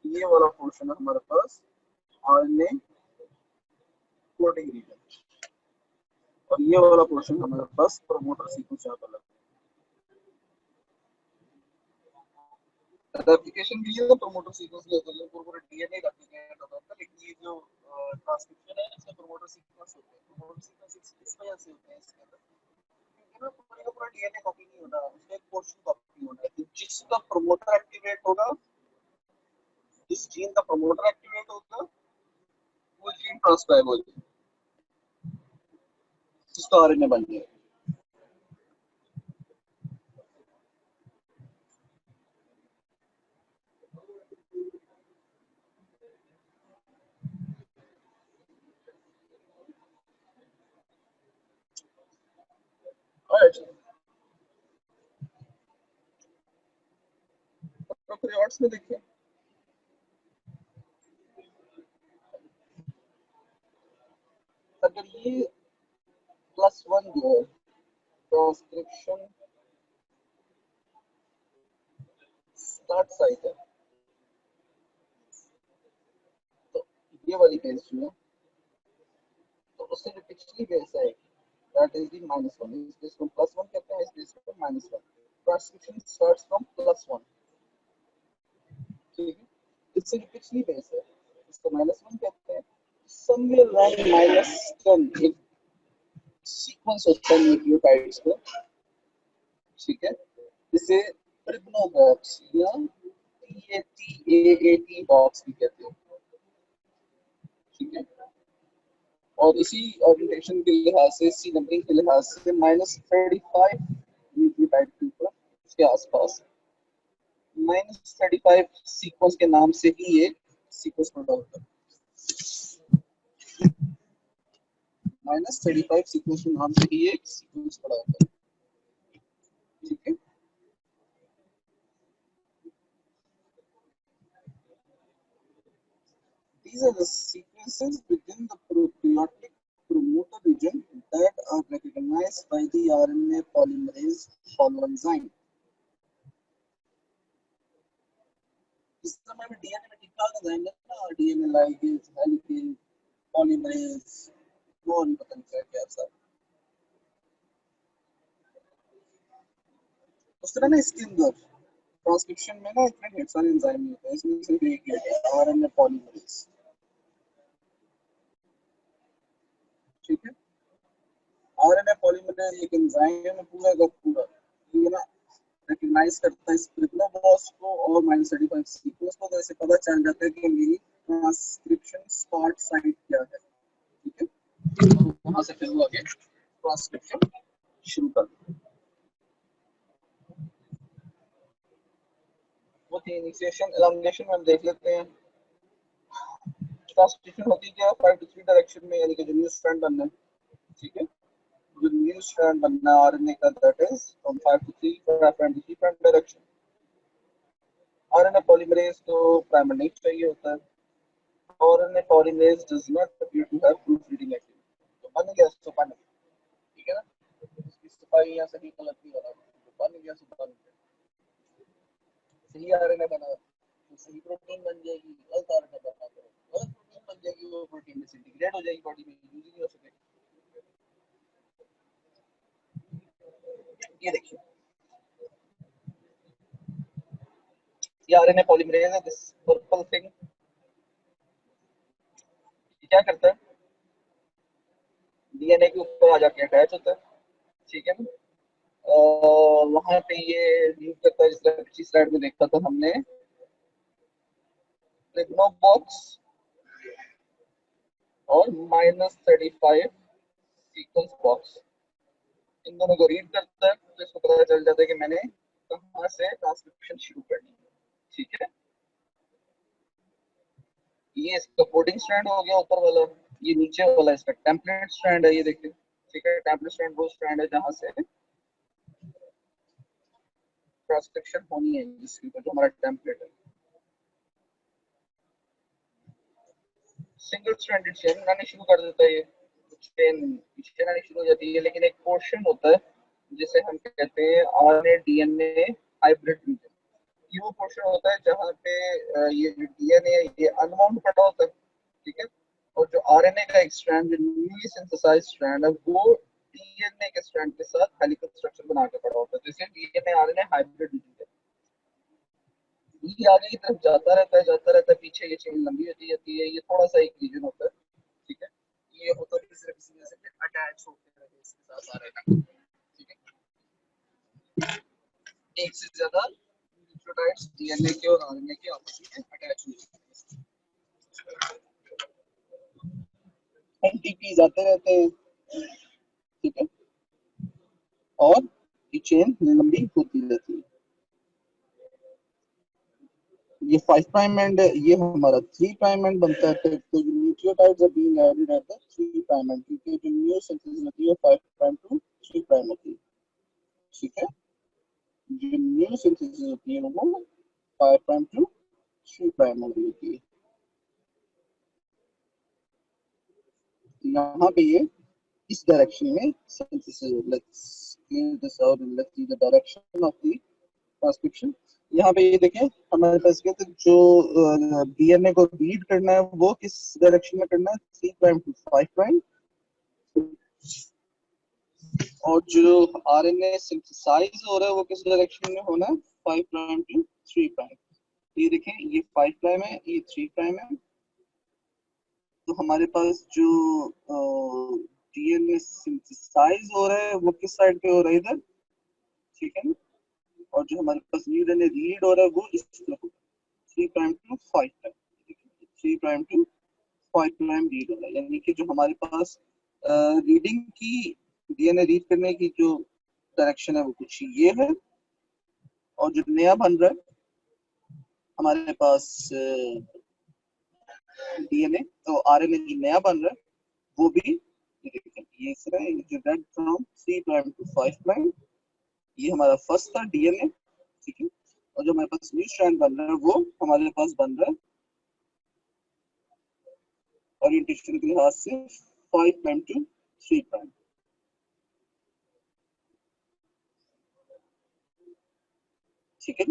ये वाला पोर्शन है हमारे पास आरएनए कोडिंग रीजन, और ये वाला पोर्शन हमारे पास प्रोमोटर सीक्वेंस यहाँ पर. एप्लीकेशन के लिए तो प्रोमोटर सीक्वेंस ही होता है, पूरा डीएनए रेप्लिकेट होता है. लेकिन ये जो ट्रांसक्रिप्शन है इसका प्रोमोटर सीक्वेंस होता है. प्रोमोटर सीक्वेंस इस वजह से होते हैं इसके अंदर, क्योंकि ना पूरा का पूरा डीएनए कॉपी नहीं होता, उसका एक पोर्शन कॉपी होना है. तो जिसका प्रोमोटर एक्टिवेट होगा, जिस जीन का प्रोमोटर एक्टिवेट होगा, वो जीन ट्रांसक्राइब हो जाएगा, जिसका आरएनए बन जाएगा. प्रोकैरियोट्स में देखिए, अगर ये +1 जो है ट्रांसक्रिप्शन स्टार्ट साइट है, तो ये वाली पेज जो है, तो उससे जो पिछली बेस है दैट इज द -1, इस बेस को +1 कहते हैं, इस बेस को -1। ट्रांसक्रिप्शन स्टार्ट्स फ्रॉम +1, ठीक है। इससे जो पिछली बेस है इसको -1 कहते हैं। समवेयर अराउंड -10 एक सीक्वेंस होता है न्यूक्लियोटाइड्स का, ठीक है, जिसे ट्रिप्नो बॉक्स या TAT बॉक्स भी कहते हैं, ठीक है। और इसी ओरिएंटेशन के लिहाज से, इसी नंबरिंग के लिहाज से -35 न्यूक्लियोटाइड के ऊपर उसके आसपास -35 सीक्वेंस के नाम से ही एक सीक्वेंस पैदा होता है। -35 सीक्वेंस के नाम से ही एक सीक्वेंस पैदा होता है, ठीक है। These are the sequences within the prokaryotic promoter region that are recognized by the RNA polymerase holoenzyme. इस समय में डीएनए में ठीक ठाक एंजाइम है ना, डीएनए लाइगेज, हेलिकेज, पॉलीमरेज, वो नहीं पता नहीं क्या सब। उस तरह ना इसके अंदर ट्रांसक्रिप्शन में ना इतने ढेर सारे एंजाइम होते हैं, इसमें सिर्फ एक ही है आरएनए पॉलीमरेज, ठीक है। आरएनए पॉलीमरेज एक एंजाइम है पूरा का पूरा, ये ना रिकॉग्नाइज करता है इस ट्रिप्लोबॉस को और -35 सीक्वेंस को, तो इससे पता चल जाता है कि मेरी ट्रांसक्रिप्शन स्टार्ट साइट क्या है, ठीक है। और वहां से फिर वो आगे ट्रांसक्रिप्शन शुरू कर वो थी इनिशिएशन। एलांगेशन में हम देख लेते हैं। ट्रांसक्रिप्शन होती क्या है 5 to 3 डायरेक्शन में, यानी कि जो न्यू स्ट्रैंड बनना है, ठीक है, जो न्यू स्ट्रैंड बनना है आरएनए का that is from 5 to 3 prime to 3 prime direction. RNA polymerase को प्राइमर नहीं चाहिए होता है, RNA polymerase does not appear to have proofreading activity, तो बन गया तो बन गया, ठीक है ना। इसकी सफाई या सही गलत नहीं बना, तो बन गया तो बन गया। सही आरएनए बना तो सही प्रोटीन बन जाएगी, गलत आरएनए बना तो गलत प्रोटीन बन जाएगी, वो प्रोटीन डिसइंटीग्रेट हो जाएगी, बॉडी में यूज नहीं हो सकेगी। ये देखिए ये आरएनए पॉलीमरेज है, दिस पर्पल थिंग क्या करता है, डीएनए के ऊपर आ जाके अटैच होता है, ठीक है ना। वहां पे ये यूज करता है, जिस तरह पिछली स्लाइड में देखा था हमने, ट्रिग्नो बॉक्स और -35 सीक्वेंस बॉक्स, इन दोनों को रीड करता है, तो इसको पता चल जाता है कि मैंने कहां से ट्रांसक्रिप्शन शुरू करनी है, ठीक है। ये इसका कोडिंग स्ट्रैंड हो गया ऊपर वाला, ये नीचे वाला इसका टेम्पलेट स्ट्रैंड है, ये देखिए, ठीक है। टेम्पलेट स्ट्रैंड वो स्ट्रैंड है जहां से ट्रांसक्रिप्शन होनी है, जिसके ऊपर जो हमारा टेम्पलेट है। सिंगल स्ट्रैंडेड चेन बनानी शुरू कर देता है, ये चेन पीछे आनी शुरू हो जाती है, लेकिन एक पोर्शन होता है जिसे हम कहते हैं आरएनए डीएनए हाइब्रिड रीजन। ये वो पोर्शन होता है जहाँ पे ये जो डीएनए ये अनबाउंड पड़ा होता है, ठीक है। और जो आरएनए का एक स्ट्रैंड, जो न्यूली सिंथेसाइज्ड स्ट्रैंड है, वो डीएनए के स्ट्रैंड के साथ हेलिकल स्ट्रक्चर बना के पड़ा होता है, जैसे डीएनए आरएनए हाइब्रिड रीजन। ये आगे की तरफ जाता रहता है, पीछे ये चेन लंबी होती जाती है, ये थोड़ा सा एक रीजन होता है, ठीक है। ये होता है किसी वजह से अटैच होते रहे इसके साथ आरएनए, ठीक है। एक से ज्यादा न्यूक्लियोटाइड्स डीएनए के और आरएनए के आपस में अटैच हो जाते हैं, एनटीपी आते रहते हैं, ठीक है, और ये चेन लंबी होती रहती है। ये 5 प्राइम एंड ये हमारा 3 प्राइम एंड बनता है, तो nucleotides are being added at the 3 prime end, क्योंकि जो न्यू सिंथेसिस होती है 5 प्राइम टू 3 प्राइम होती है, ठीक है। जो न्यू सिंथेसिस होती है वो 5 प्राइम टू 3 प्राइम होती है। यहाँ पे ये इस डायरेक्शन में synthesis, let's clear this out and let's see the direction of the transcription. यहाँ पे ये देखें हमारे पास क्या, तो जो डीएनए को रीड करना है वो किस डायरेक्शन में करना है, 3 प्राइम टू 5 प्राइम, और जो आरएनए सिंथेसाइज हो रहा है वो किस डायरेक्शन में होना है, 5 प्राइम टू 3 प्राइम। ये देखें, ये 5 प्राइम है, ये 3 प्राइम है। तो हमारे पास जो डीएनए सिंथेसाइज हो रहा है वो किस साइड पे हो रहा है, इधर, ठीक है। और जो हमारे पास न्यूडन रीड हो रहा है वो इस तरफ 3 prime to 5 prime, 3 prime to 5 prime read हो रहा है। यानी कि जो हमारे पास रीडिंग की, डीएनए रीड करने की जो डायरेक्शन है वो कुछ ये है। और जो नया बन रहा है हमारे पास डीएनए, तो आरएनए जो नया बन रहा है वो भी ये इस तरह, जो read from 3 prime to 5 prime, ये हमारा फर्स्ट था डीएनए, ठीक है। और जो हमारे पास न्यू स्ट्रैंड बन रहा है वो हमारे पास बन रहा है ओरिएंटेशन के लिहाज से 5 प्राइम टू 3 प्राइम, ठीक है।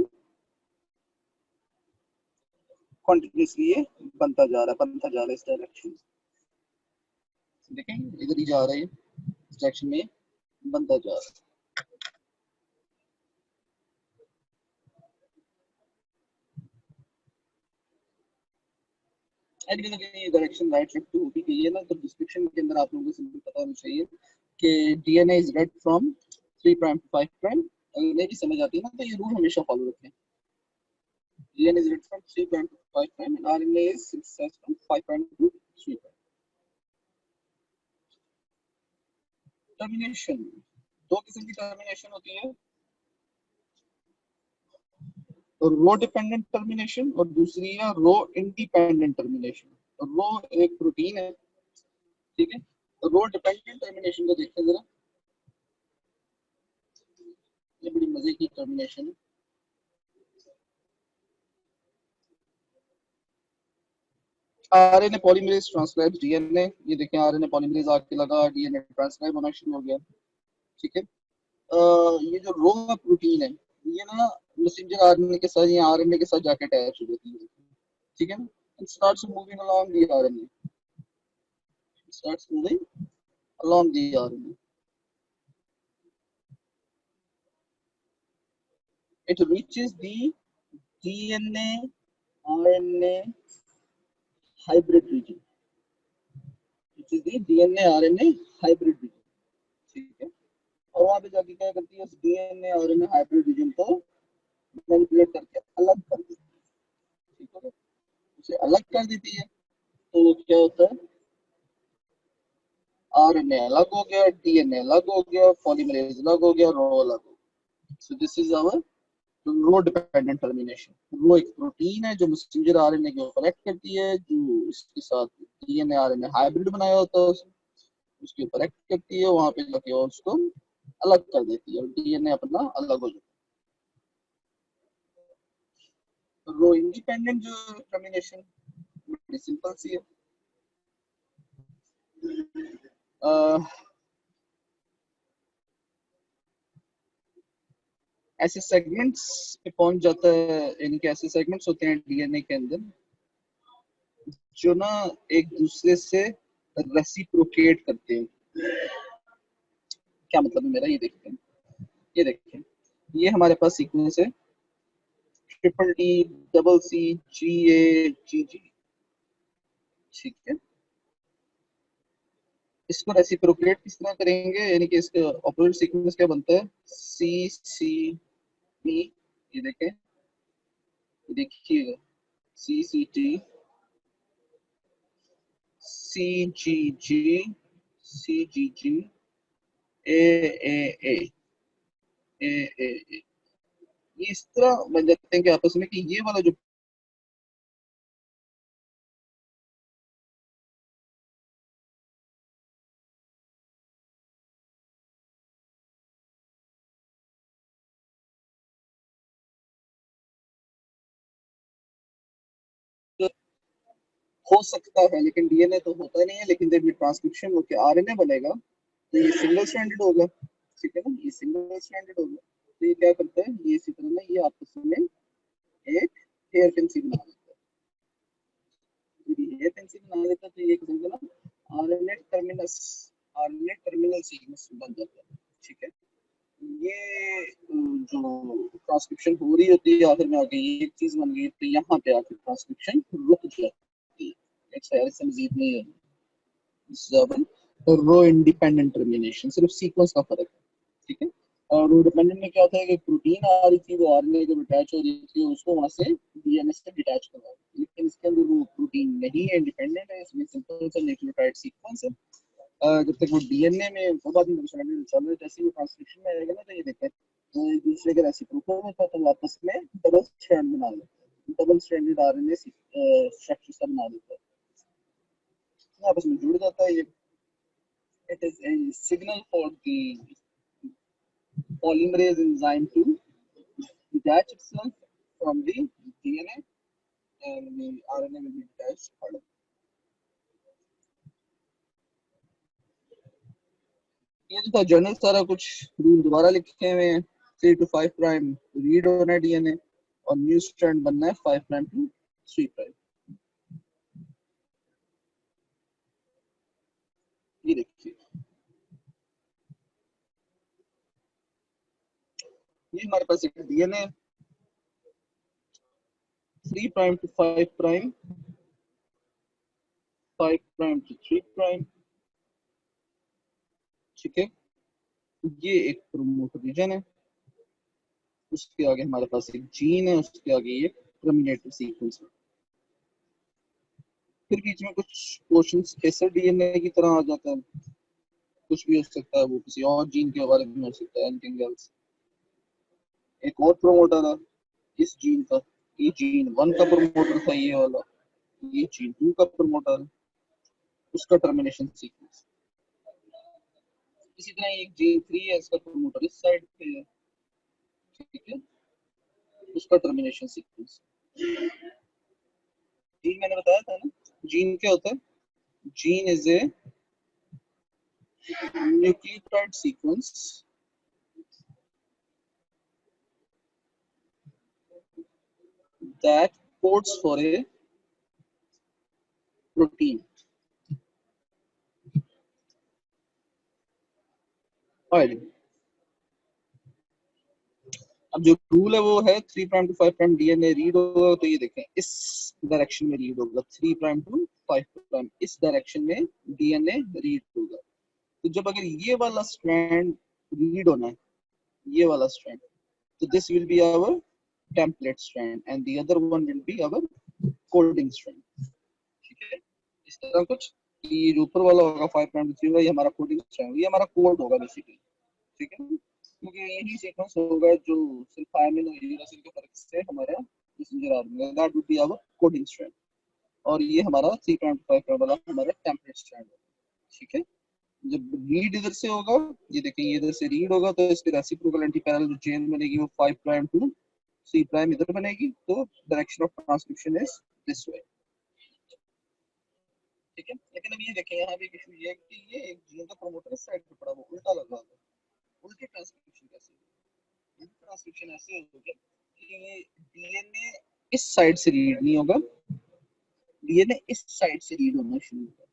कंटिन्यूसली ये बनता जा रहा है इस डायरेक्शन में। देखें इधर ही जा रहा है, इस डायरेक्शन में बनता जा रहा है। ये डायरेक्शन राइट शिफ्ट होती गई है ना, तो डिस्क्रिप्शन के अंदर आप लोगों को सिंपल पता होना चाहिए कि DNA is read from 3 prime to 5 prime. अगर नहीं भी समझ आती है ना तो ये रूल हमेशा फॉलो रखें। DNA is read from 3 prime to 5 prime and RNA is synthesized from 5 prime to 3 prime. Termination, दो किस्म की टर्मिनेशन होती है, रो डिपेंडेंट टर्मिनेशन और दूसरी है रो इंडिपेंडेंट टर्मिनेशन। रो एक प्रोटीन है, ठीक है। रो डिपेंडेंट टर्मिनेशन को देखते हैं जरा, ये बड़ी मजे की टर्मिनेशन है। आरएनए पॉलीमरेज ट्रांसक्राइब्स डीएनए, ये देखें आरएनए पॉलीमरेज आके लगा, डीएनए ट्रांसक्राइब होना शुरू हो गया, ठीक है। ये जो रो प्रोटीन है ये ना मैसेंजर आरएनए के साथ या आरएनए के साथ जाके अटैच हो जाती है, ठीक है ना। It starts moving along the RNA, starts moving along the RNA, it reaches the DNA RNA hybrid region, which is the DNA RNA hybrid region, ठीक है। और वहां पे जाके क्या करती है, उस डीएनए आरएनए हाइब्रिड रीजन को मैनिपुलेट करके अलग कर देती है, ठीक है। उसे अलग कर देती है तो वो क्या होता है, आरएनए अलग हो गया, डीएनए अलग हो गया, पॉलीमरेज अलग हो गया, रो अलग हो गया। So this is our rho dependent termination. Rho एक प्रोटीन है जो मैसेंजर आरएनए को कलेक्ट करती है, जो इसके साथ डीएनए आरएनए हाइब्रिड बनाया होता है उसके ऊपर एक्ट करती है, वहां पे जाके और उसको अलग कर देती है और डीएनए अपना अलग हो जाता है। रो इंडिपेंडेंट जो टर्मिनेशन बड़ी सिंपल सी है, ऐसे सेगमेंट्स पे पहुंच जाता है, इनके ऐसे सेगमेंट्स होते हैं डीएनए के अंदर जो ना एक दूसरे से रेसिप्रोकेट करते हैं। क्या मतलब है मेरा, ये देखते हैं, ये देखिए, ये हमारे पास सीक्वेंस है ट्रिपल टी डबल सी जी ए जी जी, ठीक है। इसको रेसिप्रोकेट किस तरह करेंगे, यानी कि इसका ऑपोजिट सीक्वेंस क्या बनता है, सी सी बी, ये देखें, देखिएगा, सी सी टी, सी जी जी, सी जी जी, ए ए ए, ए ए ए, ये इस तरह बन जाते हैं कि आपस में कि ये वाला जो हो सकता है, लेकिन डीएनए तो होता नहीं है, लेकिन जब ये ट्रांसक्रिप्शन होकर आरएनए बनेगा तो ये सिंगल स्ट्रैंडेड होगा, ठीक है ना, ये सिंगल स्ट्रैंडेड होगा। तो ये क्या करता है, ये इसी तरह ना ये आपस में एक हेयर पिन सी बना देता है। जब ये हेयर पिन सी बना देता है तो ये एक समझो ना RNA terminus, RNA terminal sequence बन जाता है। ठीक है, ये जो ट्रांसक्रिप्शन हो रही होती है आखिर में आके ये एक चीज बन गई, तो यहाँ पे आके ट्रांसक्रिप्शन रुक जाती है। इससे मजीद नहीं है, रो इंडिपेंडेंट टर्मिनेशन, सिर्फ सीक्वेंस का फर्क है। ठीक है, और रो डिपेंडेंट में क्या होता है कि प्रोटीन आ रही थी वो आरएनए जब अटैच हो रही थी उसको वहां से डीएनए से डिटैच करवा, लेकिन इसके अंदर वो प्रोटीन नहीं है, इंडिपेंडेंट है, इसमें सिंपल सा न्यूक्लियोटाइड सीक्वेंस है। जब तक वो डीएनए में बाद में चल रहा है, जैसे वो ट्रांसक्रिप्शन में आएगा ना, तो ये देखते तो एक दूसरे के रेसिप्रोकल होता है, तो आपस में डबल स्ट्रैंड बना लेते हैं, डबल स्ट्रैंडेड आरएनए स्ट्रक्चर सा बना देता है, आपस में जुड़ जाता है ये। It is a signal for the polymerase enzyme to detach itself from the DNA and the RNA will be detached further. ये तो था जर्नल, सारा कुछ रूल दोबारा लिखे हुए हैं। 3 to 5 प्राइम रीड होना है डीएनए और न्यू स्ट्रैंड बनना है 5 प्राइम to 3 प्राइम। ये देखिए, ये हमारे पास एक DNA 3 prime to 5 prime, 5 prime to 3 prime. ठीक है, ये एक प्रोमोटर रीजन है, उसके आगे हमारे पास एक जीन है, उसके आगे ये टर्मिनेटर सीक्वेंस है। फिर बीच में कुछ क्वेश्चन कैसे डीएनए की तरह आ जाता है, कुछ भी हो सकता है, वो किसी और जीन के बारे में हो सकता है, एनीथिंग एल्स। एक और प्रोमोटर है इस जीन का, ये जीन 1 का प्रोमोटर था ये वाला, ये जीन 2 का प्रोमोटर है, उसका टर्मिनेशन सीक्वेंस। इसी तरह एक जीन 3 है, इसका प्रोमोटर इस साइड पे है। ठीक है, उसका टर्मिनेशन सीक्वेंस। जीन मैंने बताया था ना, जीन क्या होता है, gene is a nucleotide sequence that codes for a protein. अब जो रूल है वो है 3 prime to 5 prime DNA read होगा, तो ये देखें इस डायरेक्शन में रीड होगा, 3 प्राइम टू 5 प्राइम इस डायरेक्शन में डीएनए रीड होगा। तो जब अगर ये वाला स्ट्रैंड रीड होना है, ये वाला स्ट्रैंड, तो this will be our template strand and the other one will be our coding strand. ठीक है, इस तरह कुछ, ये जो ऊपर वाला होगा 5 प्राइम टू 3 वाला, ये हमारा कोडिंग स्ट्रैंड, ये हमारा कोड होगा बेसिकली। ठीक है, क्योंकि यही सीक्वेंस होगा जो सिर्फ अमीनो यूरासिल के फर्क से हमारा messenger RNA, that would be our coding strand, और ये हमारा 3.5 वाला हमारा टेम्पलेट स्ट्रैंड होगा। ठीक है, जब रीड इधर से होगा, ये देखिए ये इधर से रीड होगा, तो इसके रेसिप्रोकल एंटी पैरेलल जो चेन बनेगी वो 5 प्राइम टू 3 प्राइम इधर बनेगी, तो direction of transcription is this way. ठीक है, लेकिन अब ये देखें यहाँ पे इशू ये है कि ये एक जीन का प्रोमोटर इस साइड पे पड़ा हुआ उल्टा लगा हुआ है, उल्टी ट्रांसक्रिप्शन कैसे होगी? ट्रांसक्रिप्शन ऐसे होगी कि डीएनए इस साइड से रीड नहीं होगा, डीएनए इस साइड से रीड होना शुरू होगा।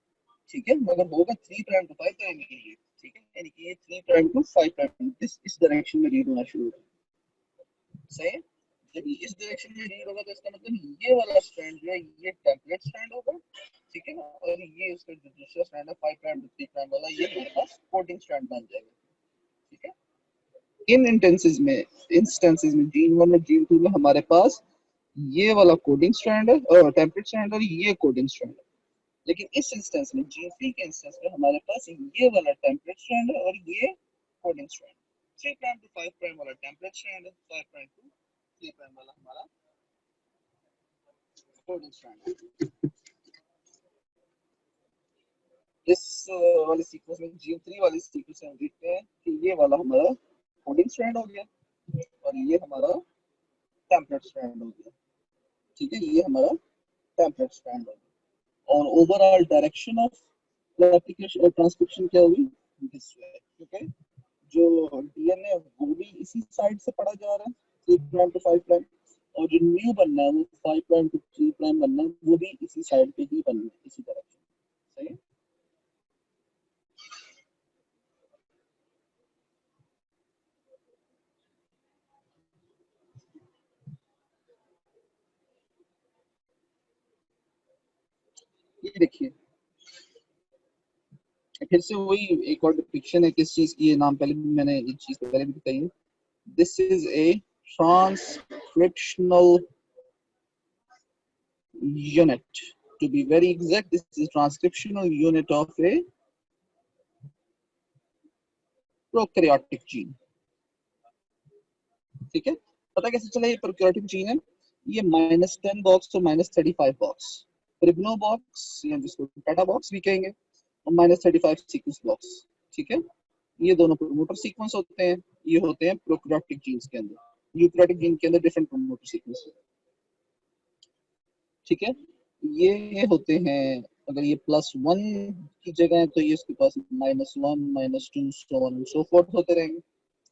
ठीक है, मगर होगा 3 प्राइम टू 5 प्राइम के लिए। ठीक है, यानी कि ये 3 प्राइम टू 5 प्राइम इस डायरेक्शन में रीड होना शुरू होगा। सही, जब इस डायरेक्शन में रीड होगा तो इसका मतलब ये वाला स्ट्रैंड जो है ये टेम्पलेट स्ट्रैंड होगा। ठीक है ना, और ये उसका जो दूसरा स्ट्रैंड है 5 प्राइम टू 3 प्राइम वाला, ये हमारे पास कोडिंग स्ट्रैंड बन जाएगा। ठीक है, इन इंस्टेंसेस में जीन 1 और जीन 2 में हमारे पास ये वाला कोडिंग स्ट्रैंड है और टेम्पलेट स्ट्रैंड और ये कोडिंग स्ट्रैंड है, लेकिन इस इंस्टेंस में जीन 3 के इंस्टेंस में हमारे पास ये वाला टेम्पलेट स्ट्रैंड है और ये coding strand. 3 prime to 5 prime वाला टेम्पलेट स्ट्रैंड है, 5 प्राइम टू 3 प्राइम वाला हमारा कोडिंग स्ट्रैंड है। इस वाले सीक्वेंस में जीन 3 वाली सीक्वेंस में हम देखते हैं कि ये वाला हमारा कोडिंग स्ट्रैंड हो गया और ये हमारा टेम्पलेट स्ट्रैंड हो गया। ठीक है, ये हमारा टेम्पलेट स्ट्रैंड हो गया और ओवरऑल डायरेक्शन ऑफ रेप्लिकेशन और ट्रांसक्रिप्शन क्या होगी, दिस वे। ओके, जो डीएनए वो भी इसी साइड से पढ़ा जा रहा है 3 प्राइम टू 5 प्राइम, और जो न्यू बनना है वो 5 प्राइम टू 3 प्राइम बनना है, वो भी इसी साइड पे ही बनना है, इसी डायरेक्शन। सही है, ये देखिए फिर से वही एक और डिपिक्शन है किस चीज की, ये नाम पहले भी मैंने ये चीज पहले भी बताई है। This is a transcriptional unit, to be very exact, this is transcriptional unit of a prokaryotic gene। ठीक है, पता कैसे चला ये प्रोकैरियोटिक जीन है? ये -10 बॉक्स और -35 बॉक्स, प्रिग्नो बॉक्स या जिसको टाटा बॉक्स भी कहेंगे, और -35 सीक्वेंस बॉक्स। ठीक है, ये दोनों प्रमोटर सीक्वेंस होते हैं, ये होते हैं प्रोकैरियोटिक जीन्स के अंदर। यूकैरियोटिक जीन के अंदर डिफरेंट प्रमोटर सीक्वेंस होते हैं। ठीक है, ये होते हैं, अगर ये +1 की जगह है तो ये इसके पास -1 -2 सो ऑन सो फोर्थ होते रहेंगे।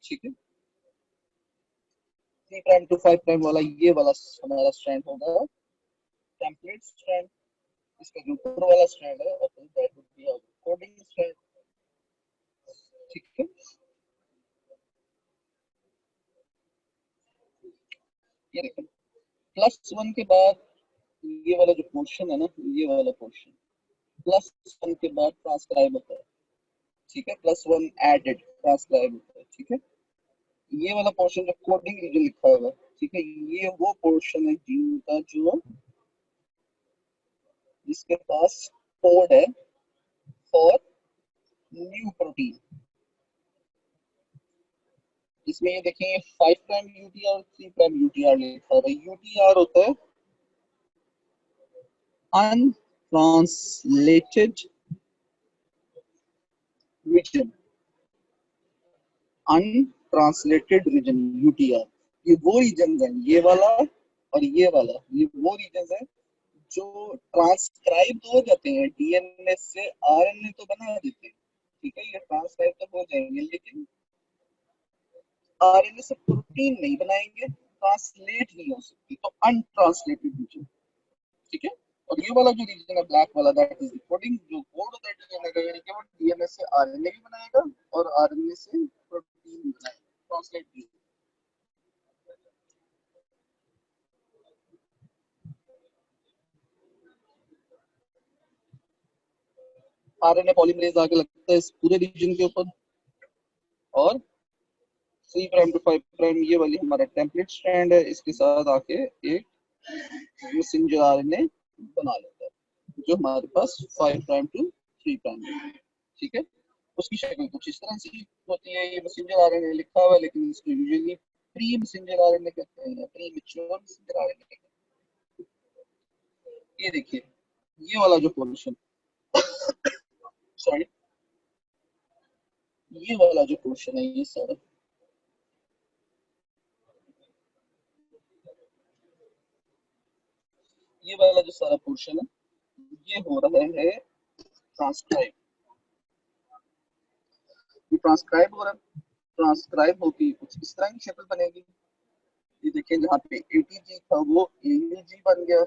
ठीक है, 3 प्राइम टू 5 प्राइम वाला ये वाला हमारा स्ट्रैंड होगा टेम्पलेट स्ट्रैंड। इसका जो ऊपर वाला स्ट्रैंड है और that would be our coding strand. ठीक है, ये देखिए +1 के बाद ये वाला जो पोर्शन है ना, ये वाला पोर्शन +1 के बाद ट्रांसक्राइब होता है। ठीक है, +1 एडेड ट्रांसक्राइब होता है। ठीक है, ये वाला पोर्शन जो कोडिंग रीजन लिखा हुआ है, ठीक है, ये वो पोर्शन है जीन का जो जिसके पास कोड है फॉर न्यू प्रोटीन। इसमें ये देखेंगे 5 प्राइम यूटीआर और 3 प्राइम यूटीआर लिखा हुआ है। यूटीआर होता है untranslated region, untranslated region UTR. ये वो रीजन है, ये वाला और ये वाला, ये वो रीजन है जो ट्रांसक्राइब हो जाते हैं डीएनए से, आरएनए तो बना देते हैं। ठीक है, ये ट्रांसक्राइब तो हो जाएंगे लेकिन आरएनए से प्रोटीन नहीं बनाएंगे, ट्रांसलेट नहीं हो सकती, तो अनट्रांसलेटेड रीजन। ठीक है, और ये वाला जो रीजन है ब्लैक वाला, दैट इज कोडिंग, जो कोड होता है डीएनए का, यानी कि वो डीएनए से आरएनए भी बनाएगा और आरएनए से प्रोटीन भी बनाएगा, ट्रांसलेट भी। आरएनए पॉलीमरेज आके लगता है इस पूरे रीजन के ऊपर, और 3 प्राइम टू 5 प्राइम ये वाली हमारा टेम्पलेट स्ट्रैंड है, इसके साथ आके एक मैसेंजर आरएनए बना लेता है जो हमारे पास 5 प्राइम टू 3 प्राइम है। ठीक है, उसकी शक्ल कुछ इस तरह से होती है। ये मैसेंजर आरएनए लिखा हुआ है लेकिन इसको यूजुअली प्री मैसेंजर आरएनए कहते हैं, प्री मैच्योर मैसेंजर आरएनए कहते हैं। ये देखिए ये वाला जो पोर्शन, सॉरी, ये वाला जो पोर्शन है, ये सारा ये वाला जो सारा पोर्शन है, ये हो रहा है ट्रांसक्राइब। ये ट्रांसक्राइब हो रहा है, ट्रांसक्राइब होगी कुछ इस तरह की शक्ल बनेगी। ये देखिए जहाँ पे एटीजी था वो एयूजी बन गया,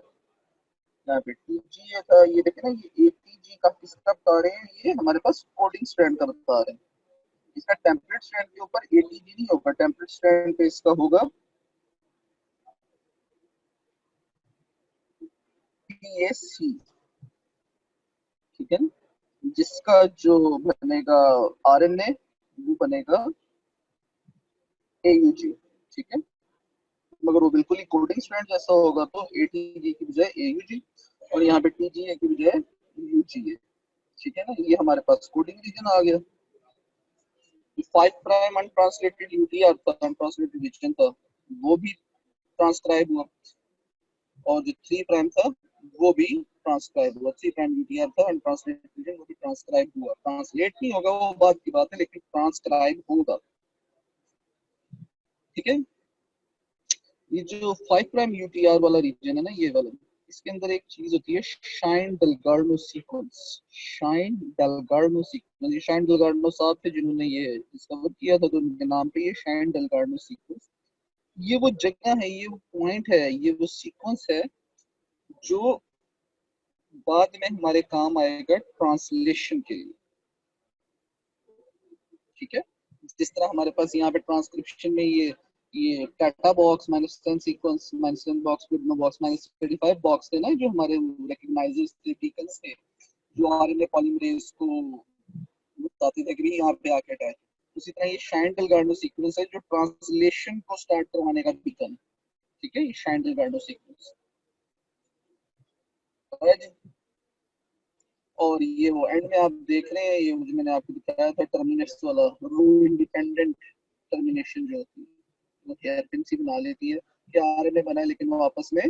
यहाँ पे टीजी था, ये देखिए ना, ये एटीजी का किसका बता रहे हैं, ये हमारे पास कोडिंग स्ट्रैंड का बता रहे हैं। इसका टेम्पलेट स्ट्रैंड के ऊपर एटीजी नहीं होगा, टेम्पलेट स्ट्रैंड पे इसका होगा पीएससी। ठीक है, जिसका जो बनेगा आरएनए वो बनेगा एयूजी। ठीक है, मगर वो बिल्कुल ही कोडिंग स्ट्रैंड जैसा होगा, तो एटीजी की बजाय एयूजी, और यहाँ पे टीजी की बजाय यूजी है। ठीक है ना, ये हमारे पास कोडिंग रीजन आ गया। 5 प्राइम अनट्रांसलेटेड यूटीआर था, अनट्रांसलेटेड रीजन था, वो भी ट्रांसक्राइब हुआ, और जो 3 प्राइम था वो भी ट्रांसक्राइब हुआ। 3 प्राइम यूटीआर था अनट्रांसलेटेड रीजन, वो भी ट्रांसक्राइब हुआ। ट्रांसलेट नहीं होगा वो बात की बात है, लेकिन ट्रांसक्राइब होगा। ठीक है, ये जो 5 प्राइम यूटीआर वाला रीजन है ना, ये वाला, इसके अंदर एक चीज होती है शाइन डेलगार्डो सीक्वेंस। शाइन डेलगार्डो सीक्वेंस, ये शाइन डेलगार्डो साहब थे जिन्होंने ये डिस्कवर किया था, तो उनके नाम पे ये शाइन डेलगार्डो सीक्वेंस, ये वो जगह है, ये वो पॉइंट है, ये वो सीक्वेंस है जो बाद में हमारे काम आएगा ट्रांसलेशन के लिए। ठीक है, जिस तरह हमारे पास यहाँ पे ट्रांसक्रिप्शन में ये TATA box -10 sequence -10 box with no box -35 box थे ना, जो हमारे रिकॉग्नाइजर्स थे, बीकन्स थे, जो आरएनए पॉलीमरेज को बताते थे कि यहाँ पे आके अटैच। उसी तरह ये शाइन-डेल्गार्डो सीक्वेंस है जो ट्रांसलेशन को स्टार्ट करवाने का बीकन। ठीक है, ये शाइन-डेल्गार्डो सीक्वेंस है जी। और ये वो एंड में आप देख रहे हैं, ये मुझे मैंने आपको बताया था टर्मिनेट्स वाला रो इंडिपेंडेंट टर्मिनेशन जो होती है, वो हेयरपिन सी बना लेती है कि आरएनए बना है लेकिन वो आपस में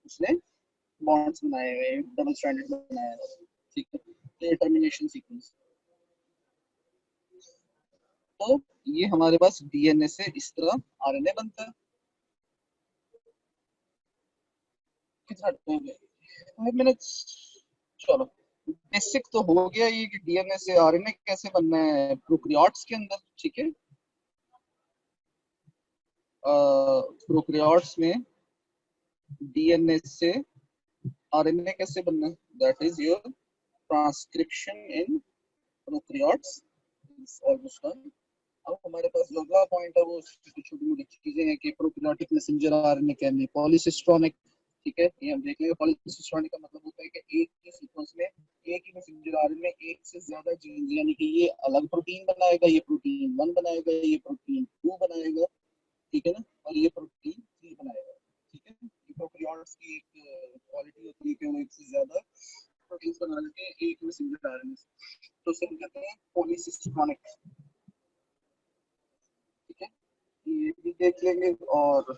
उसने बॉन्ड्स बनाए हुए हैं, डबल स्ट्रैंडेड बनाया है। ठीक है, ये टर्मिनेशन सीक्वेंस। तो ये हमारे पास डीएनए से इस तरह आरएनए बनता है। कितना टाइम है? 5 मिनट्स। चलो, बेसिक तो हो गया ये कि डीएनए से आरएनए कैसे बनना है प्रोकैरियोट्स के अंदर। ठीक है, प्रोकैरियोट्स में डीएनए से आरएनए कैसे बनना है, that is your transcription in prokaryotes is almost done. अब हमारे पास जो अगला पॉइंट है वो छोटी छोटी चीजें हैं कि प्रोकैरियोटिक मैसेंजर आरएनए क्या है, पॉलीसिस्ट्रोनिक। ठीक है, ये हम देख लेंगे। पॉलीसिस्ट्रोनिक का मतलब होता है कि एक ही सीक्वेंस में एक ही मैसेंजर आरएनए एक से ज्यादा जीन, यानी कि ये अलग प्रोटीन बनाएगा, ये प्रोटीन 1 बनाएगा, ये प्रोटीन 2 बनाएगा। ठीक है ना, और ये प्रोटीन 3 बनाएगा। ठीक है, ये प्रोकैरियोट्स की एक क्वालिटी होती है कि वो एक से ज्यादा प्रोटीन बना लेते हैं एक मैसेंजर आरएनए से, तो उसे हम कहते हैं पॉलीसिस्ट्रोनिक। ठीक है, ये भी देख लेंगे और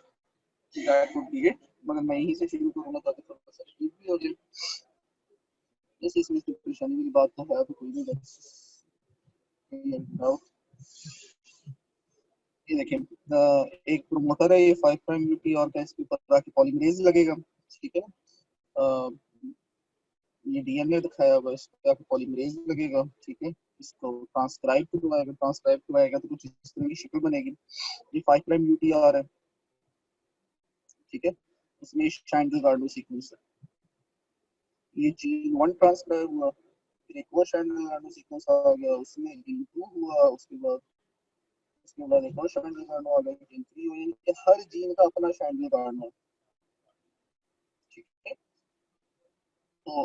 दैट वुड बी इट। मगर मैं यहीं से शुरू करूंगा ताकि थोड़ा सा स्पीड भी हो जाए। जैसे इसमें कोई परेशानी वाली बात तो है तो कोई नहीं, बस ये देखिए, एक प्रोमोटर है, ये 5 प्राइम यूटी और का इसके ऊपर आके पॉलीमरेज लगेगा। ठीक है ना, ये डीएनए दिखाया हुआ है, इस पे आके पॉलीमरेज लगेगा। ठीक है, इसको ट्रांसक्राइब करवाएगा, ट्रांसक्राइब करवाएगा तो कुछ इस तरह की शक्ल बनेगी। ये 5 प्राइम यूटी आ रहा है। ठीक है, इसमें शाइन-डेल्गार्डो सीक्वेंस है, ये जीन 1 ट्रांसक्राइब हुआ, फिर एक और शाइन-डेल्गार्डो सीक्वेंस आ गया, उसमें जीन 2 हुआ, उसके बाद एक और शाइन-डेल्गार्डो आ गया, जीन 3 हुआ। यानी कि हर जीन का अपना शाइन-डेल्गार्डो है। ठीक है, तो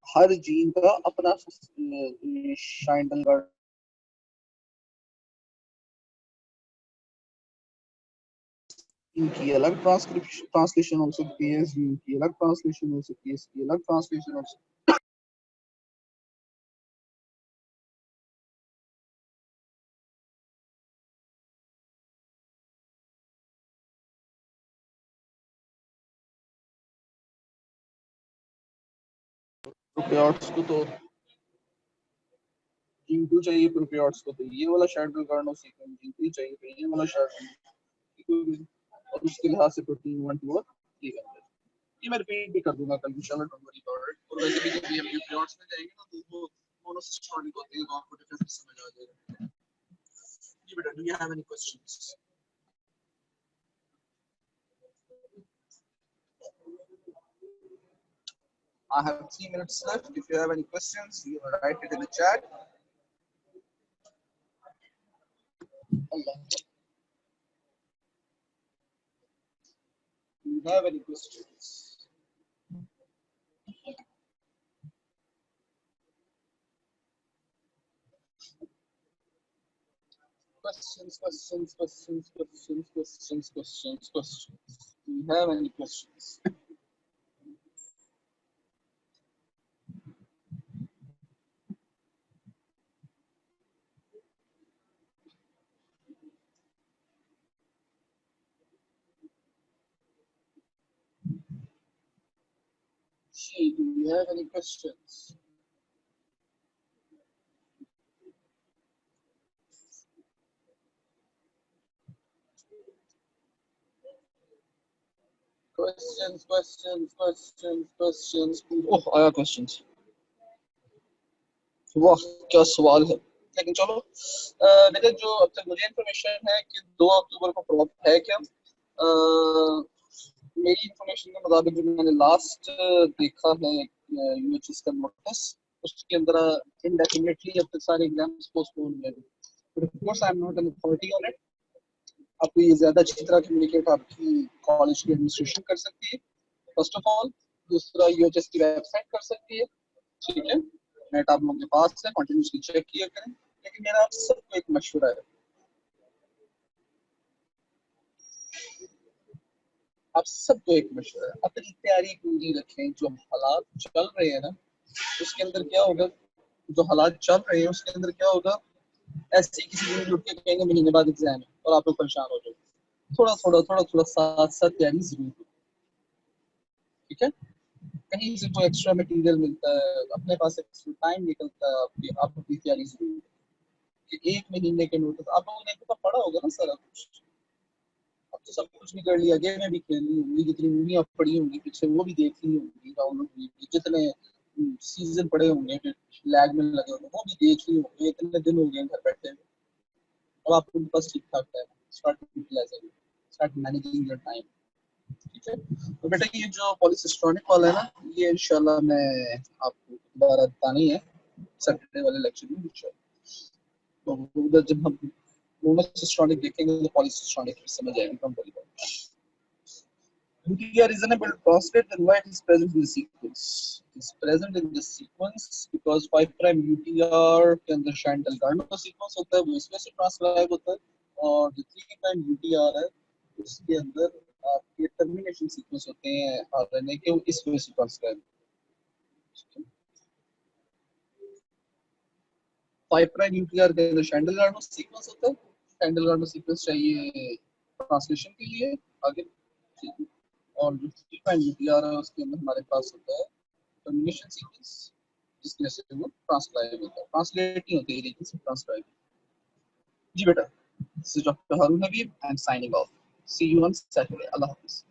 हर जीन का अपना शाइन-डेल्गार्डो, इनकी अलग ट्रांसलेशन हो सकती है, इनकी अलग ट्रांसलेशन हो सकती है, इसकी अलग ट्रांसलेशन हो सकती है। प्रोकैरियोट्स को तो जीन 2 चाहिए, प्रोकैरियोट्स को तो ये वाला शाइन-डेल्गार्डो सीक्वेंस, जीन 3 चाहिए तो ये वाला शाइन, और उसके लिहाज से प्रोटीन 1 2 और ये मैं रिपीट भी कर दूंगा कल इंशाल्लाह, डोंट वरी अबाउट इट। और वैसे भी जब हम यूप्रियोट्स में जाएंगे ना तो वो मोनोसिस्टोनिक होते हैं, तो आपको डिफरेंस समझ आ जाएगा। जी बेटा, do you have any questions? I have 3 minutes left. If you have any questions, you can write it in the chat. Allah. Do you have any questions? Questions. Do you have any questions? Do you have any questions? Questions. Oh, I have questions. वाह, क्या सवाल है। लेकिन चलो, बेटा जो अब तक मुझे इंफॉर्मेशन है कि 2 अक्टूबर को क्रॉप है क्या, मेरी इंफॉर्मेशन के मुताबिक जो मैंने लास्ट देखा है यूएचएस का नोटिस, उसके अंदर इंडेफिनिटली अब तक सारे एग्जाम्स पोस्टपोन हुए हैं। But of course I am not an authority on it, आपको ये ज्यादा अच्छी तरह कम्युनिकेट आपकी कॉलेज की एडमिनिस्ट्रेशन कर सकती है फर्स्ट ऑफ ऑल। दूसरा यूएचएस की वेबसाइट कर सकती है, ठीक है। नेट आप लोगों के पास है, कंटिन्यूसली चेक किया करें। लेकिन मेरा आप सबको एक मशवरा है, आप सबको एक मशवरा है, अपनी तैयारी पूरी रखें। जो हालात चल रहे हैं ना, उसके अंदर क्या होगा, जो हालात चल रहे हैं उसके अंदर क्या होगा, ऐसे ही किसी दिन उठ के कहेंगे महीने बाद एग्जाम है और आप लोग परेशान हो जाओगे। थोड़ा थोड़ा साथ साथ तैयारी जरूर हो, ठीक है। कहीं से कोई एक्स्ट्रा मटेरियल मिलता है, अपने पास एक्स्ट्रा टाइम निकलता है, आप अपनी तैयारी जरूर कि एक महीने के नोटिस आप लोगों ने तो पढ़ा होगा ना सारा कुछ। अब तो सब कुछ भी कर लिया, गेमें भी खेल ली होंगी, जितनी मूवियाँ पड़ी होंगी पीछे वो भी देख ली होंगी, डाउनलोड हुई होंगी, जितने सीजन पड़े होंगे लैग में लगे होंगे वो भी देख ली होंगे। इतने दिन हो गए घर बैठे, अब आपके पास ठीक ठाक है, start utilizing, start managing your time, ठीक है। तो बेटा ये जो पॉलीसिस्टोनिक वाला है ना, ये इंशाल्लाह मैं आपको दोबारा बताना ही है सैटरडे वाले लेक्चर में इंशाल्लाह। तो उधर जब हम मोनोसिस्टोनिक देखेंगे तो पॉलीसिस्टोनिक समझ आएगा कम पड़ेगा। UTR is an able to translate then why it is present in the sequence. It is present in the sequence because 5 prime UTR के अंदर शैंडल गार्डो सीक्वेंस होता है, वो इसमें से ट्रांसक्राइब होता है, और जो 3 prime UTR है उसके अंदर आपके टर्मिनेशन सीक्वेंस होते हैं आरएनए के, वो इस वजह से ट्रांसक्राइब। 5 प्राइम यूटीआर के अंदर शैंडल गार्डो सीक्वेंस होता है, शैंडल गार्डो सीक्वेंस चाहिए ट्रांसलेशन के लिए आगे, ठीक है। और जो 3 प्राइम यूटीआर है उसके अंदर हमारे पास होता है टर्मिनेशन सीक्वेंस, जिसकी वजह से वो ट्रांसक्राइब होता है, ट्रांसलेट नहीं होती है लेकिन सिर्फ ट्रांसक्राइब। जी बेटा, this is doctor Haroon Habib, I am signing off, see you on Saturday, Allah हाफिज़।